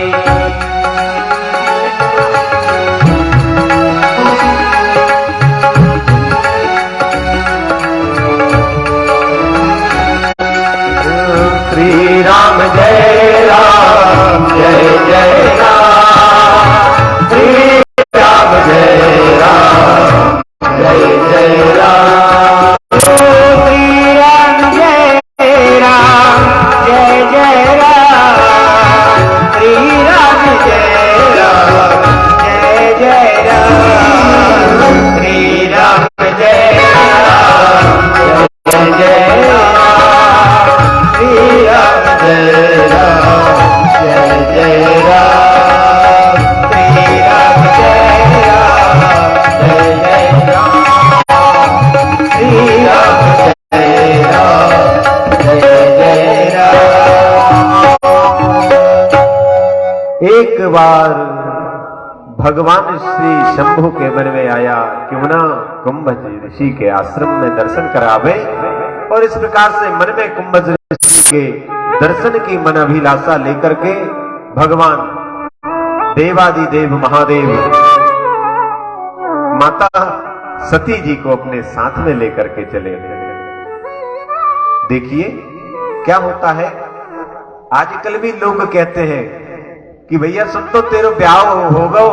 श्री राम जय राम जय जय राम। श्री राम जय राम जय जय राम। श्री राम जय राम जय जय राम। श्री राम जय राम जय जय राम। श्री राम जय राम जय जय राम। श्री राम जय राम जय जय राम। श्री राम जय राम जय जय राम। श्री राम जय राम जय जय राम। एक बार भगवान श्री शंभु के मन में आया, क्यों ना कुंभज ऋषि के आश्रम में दर्शन करावे। और इस प्रकार से मन में कुंभज ऋषि के दर्शन की मन अभिलाषा लेकर के भगवान देवादिदेव महादेव माता सती जी को अपने साथ में लेकर के चले। देखिए क्या होता है, आजकल भी लोग कहते हैं कि भैया सुन तो तेरो ब्याह हो गो,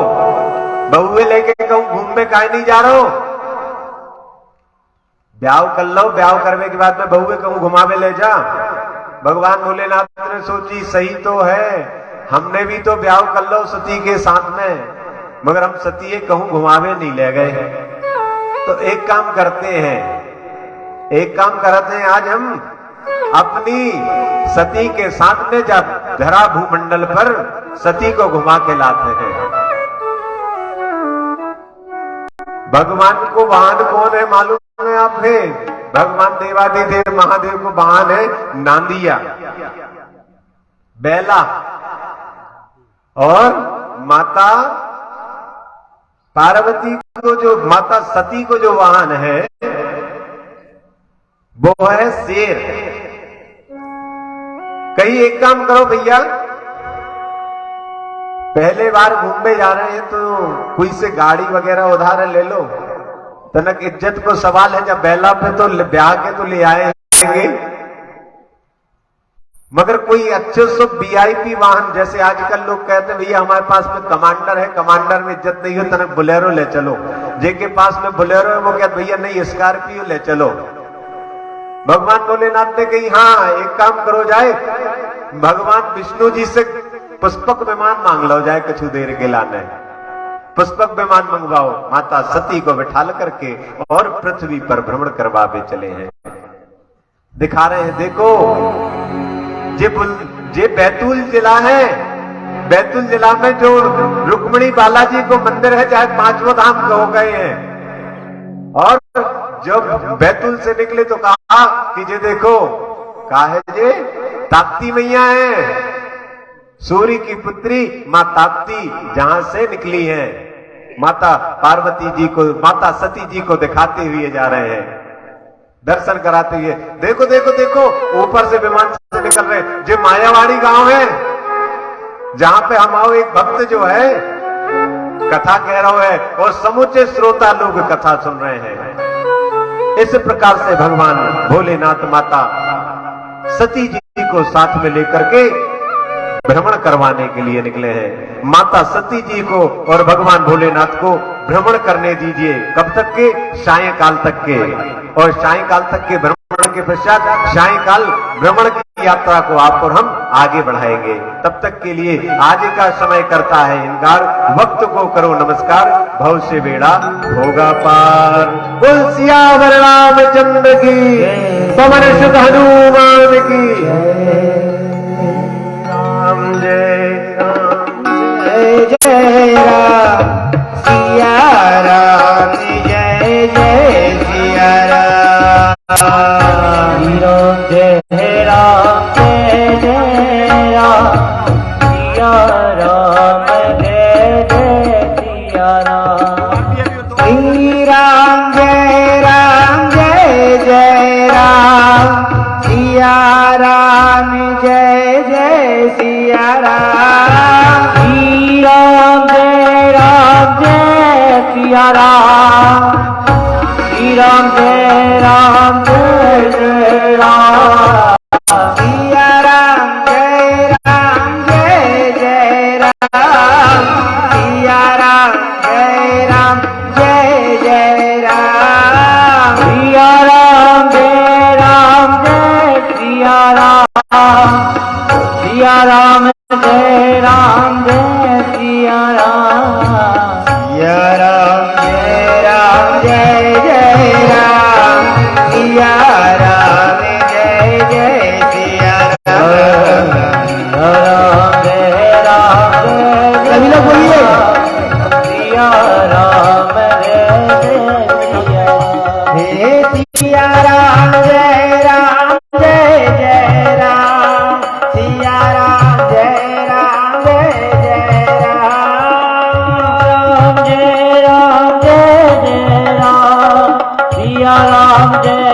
बहुए लेके कहूं घूमने काहे नहीं जा रहा हो। ब्याह कर लो, ब्याह करने के बाद में बहुए कहूं घुमावे ले जा। भगवान भोलेनाथ ने सोची सही तो है, हमने भी तो ब्याह कर लो सती के साथ में, मगर हम सती कहूं घुमावे नहीं ले गए। तो एक काम करते हैं, आज हम अपनी सती के साथ में जब धरा भूमंडल पर सती को घुमा के लाते हैं। भगवान को वाहन कौन है मालूम है आपके? भगवान देवादिदेव महादेव को वाहन है नांदिया, बैला, और माता पार्वती को जो माता सती को जो वाहन है वो है शेर। कहीं एक काम करो भैया, पहले बार घूमने जा रहे हैं तो कोई से गाड़ी वगैरह उधार ले लो, तनक इज्जत को सवाल है। जब बैला पे तो ब्याह के तो ले आएंगे, मगर कोई अच्छे से वीआईपी वाहन, जैसे आजकल लोग कहते हैं भैया हमारे पास में कमांडर है, कमांडर में इज्जत नहीं हो, तनक बोलेरो ले चलो। जिनके पास में बोलेरो है वो कहते भैया नहीं स्कॉर्पियो ले चलो। भगवान भोलेनाथ ने कही हाँ एक काम करो, जाए भगवान विष्णु जी से पुष्पक विमान मांग लो, जाए कुछ देर के लाने पुष्पक विमान मंगवाओ। माता सती को बिठाल करके और पृथ्वी पर भ्रमण करवावे चले हैं। दिखा रहे हैं देखो जे बैतूल जिला है बैतूल जिला में जो रुक्मिणी बालाजी को मंदिर है, चाहे 5 धाम हो गए हैं। और जब बैतूल से निकले तो कहा कि जे देखो, कहा है जे ताप्ती मैया है, सूर्य की पुत्री मां ताप्ती जहां से निकली है, माता पार्वती जी को, माता सती जी को दिखाते हुए जा रहे हैं, दर्शन कराते हुए। देखो देखो देखो, ऊपर से विमान से निकल रहे। जो मायावाड़ी गांव है जहां पे हम आओ, एक भक्त जो है कथा कह रहा है और समूचे श्रोता लोग कथा सुन रहे हैं। इस प्रकार से भगवान भोलेनाथ माता सती जी को साथ में लेकर के भ्रमण करवाने के लिए निकले हैं। माता सती जी को और भगवान भोलेनाथ को भ्रमण करने दीजिए। कब तक के? सायंकाल तक के। और सायंकाल तक के भ्रमण के पश्चात सायंकाल भ्रमण की यात्रा को आप और हम आगे बढ़ाएंगे। तब तक के लिए आज का समय करता है इनकार, वक्त को करो नमस्कार, भव से बेड़ा होगा पार। बोल सियावर रामचंद्र की, पवन सुत हनुमान की। राम जय राम, जय जय राम सिया राम, जय जय सिया राम। राम जय राम, जय जय राम सिया राम, जय जय सिया राम। श्री राम जय राम, जय जय राम सिया राम, जय जय सिया राम। श्री राम जय राम, जय सिया राम। श्री राम जय राम, जय जय राम। सिया राम जय राम, जय जय राम। सिया राम जय राम, जय जय राम। सिया राम जय राम, जय सिया राम। सिया राम जय राम, जय सिया राम। सिया राम जय राम, जय जय राम। सिया राम जय जय सिया राम। राम जय राम, सभी लोग बोलिए। सिया राम जय जय सिया। हे सिया राम जय राम, जय जय राम। सिया राम जय राम, जय जय राम। राम जय राम, जय जय राम। सिया राम जय